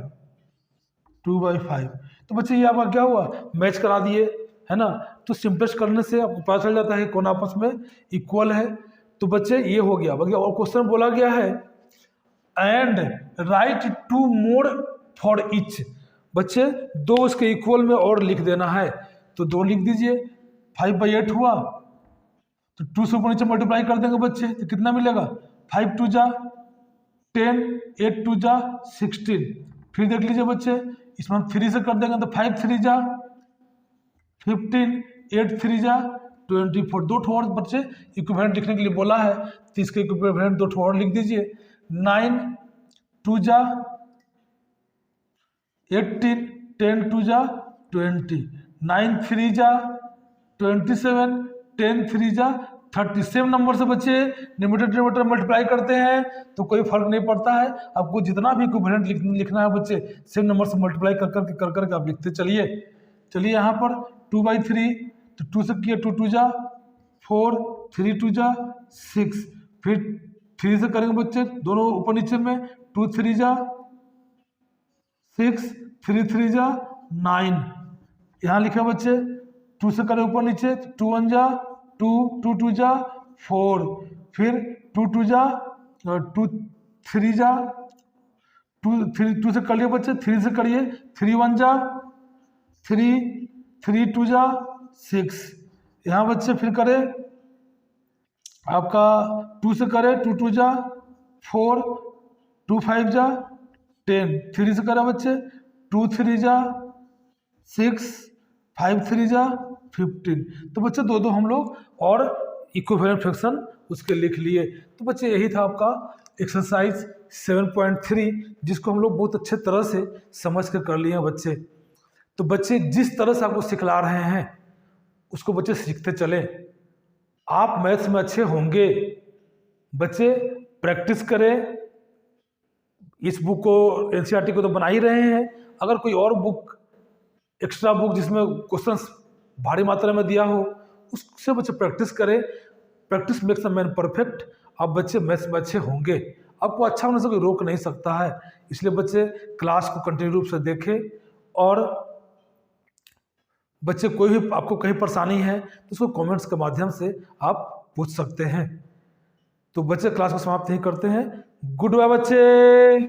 2/5। तो बच्चे ये आपका क्या हुआ, मैच करा दिए है ना। तो सिंपलेस्ट करने से आपको पता चल जाता है कौन आपस में इक्वल है। तो बच्चे ये हो गया। बाकी और क्वेश्चन बोला गया है and right 2 more for each. बच्चे 2 उसके इक्वल में और लिख देना है, तो 2 लिख दीजिए। 5/8 हुआ तो 2 से ऊपर नीचे मल्टीप्लाई कर देंगे बच्चे, तो कितना मिलेगा, 5 2 जा 10, 8 2 जा 16। फिर देख लीजिए बच्चे इसमें हम 3 से कर देंगे, तो 5 3 जा 15, 8 3 जा 24। 2 ठो और बच्चे इक्विवेलेंट लिखने के लिए बोला है, तो इसके इक्विवेलेंट 2 ठो और लिख दीजिए। 9 2 जा 18, 10 2 जा 20, 9 3 जा 27, 10 3 जा 30। सेम नंबर से बच्चे न्यूमरेटर डिनोमिनेटर मल्टीप्लाई करते हैं तो कोई फर्क नहीं पड़ता है। आपको जितना भी इक्विवेलेंट लिखना है बच्चे सेम नंबर से मल्टीप्लाई कर करके आप लिखते चलिए। चलिए यहाँ पर 2/3, तो 2 से किया 2 2 जा 4, 3 2 जा 6। फिर 3 से करेंगे बच्चे दोनों ऊपर नीचे में, 2 3 जा 6, 3 3 जा 9। यहाँ लिखे बच्चे 2 से करें ऊपर नीचे, 2 1 जा 2, 2 2 जा 4, फिर 2 2 जा 2 3 जा 2 से कर लिए बच्चे, 3 से करिए, 3 1 जा 3, 3 2 जा 6। यहाँ बच्चे फिर करें आपका 2 से करें, 2 2 जा 4, 2 5 जा 10, 3 से करें बच्चे 2 3 जा 6, 5 3 जा 15। तो बच्चे दो हम लोग और इक्विवेलेंट फ्रैक्शन उसके लिख लिए। तो बच्चे यही था आपका एक्सरसाइज 7.3, जिसको हम लोग बहुत अच्छे तरह से समझ कर कर लिए हैं बच्चे। तो बच्चे जिस तरह से आपको सिखला रहे हैं उसको बच्चे सीखते चले। आप मैथ्स में अच्छे होंगे। बच्चे प्रैक्टिस करें। इस बुक को एनसीईआरटी को तो बना ही रहे हैं, अगर कोई और बुक एक्स्ट्रा बुक जिसमें क्वेश्चंस भारी मात्रा में दिया हो उससे बच्चे प्रैक्टिस करें। Practice makes a man perfect. आप बच्चे मैथ्स में अच्छे होंगे, आपको अच्छा होने से कोई रोक नहीं सकता है। इसलिए बच्चे क्लास को कंटिन्यू रूप से देखें। और बच्चे कोई भी आपको कहीं परेशानी है तो उसको कमेंट्स के माध्यम से आप पूछ सकते हैं। तो बच्चे क्लास को समाप्त नहीं करते हैं। गुड बाय बच्चे।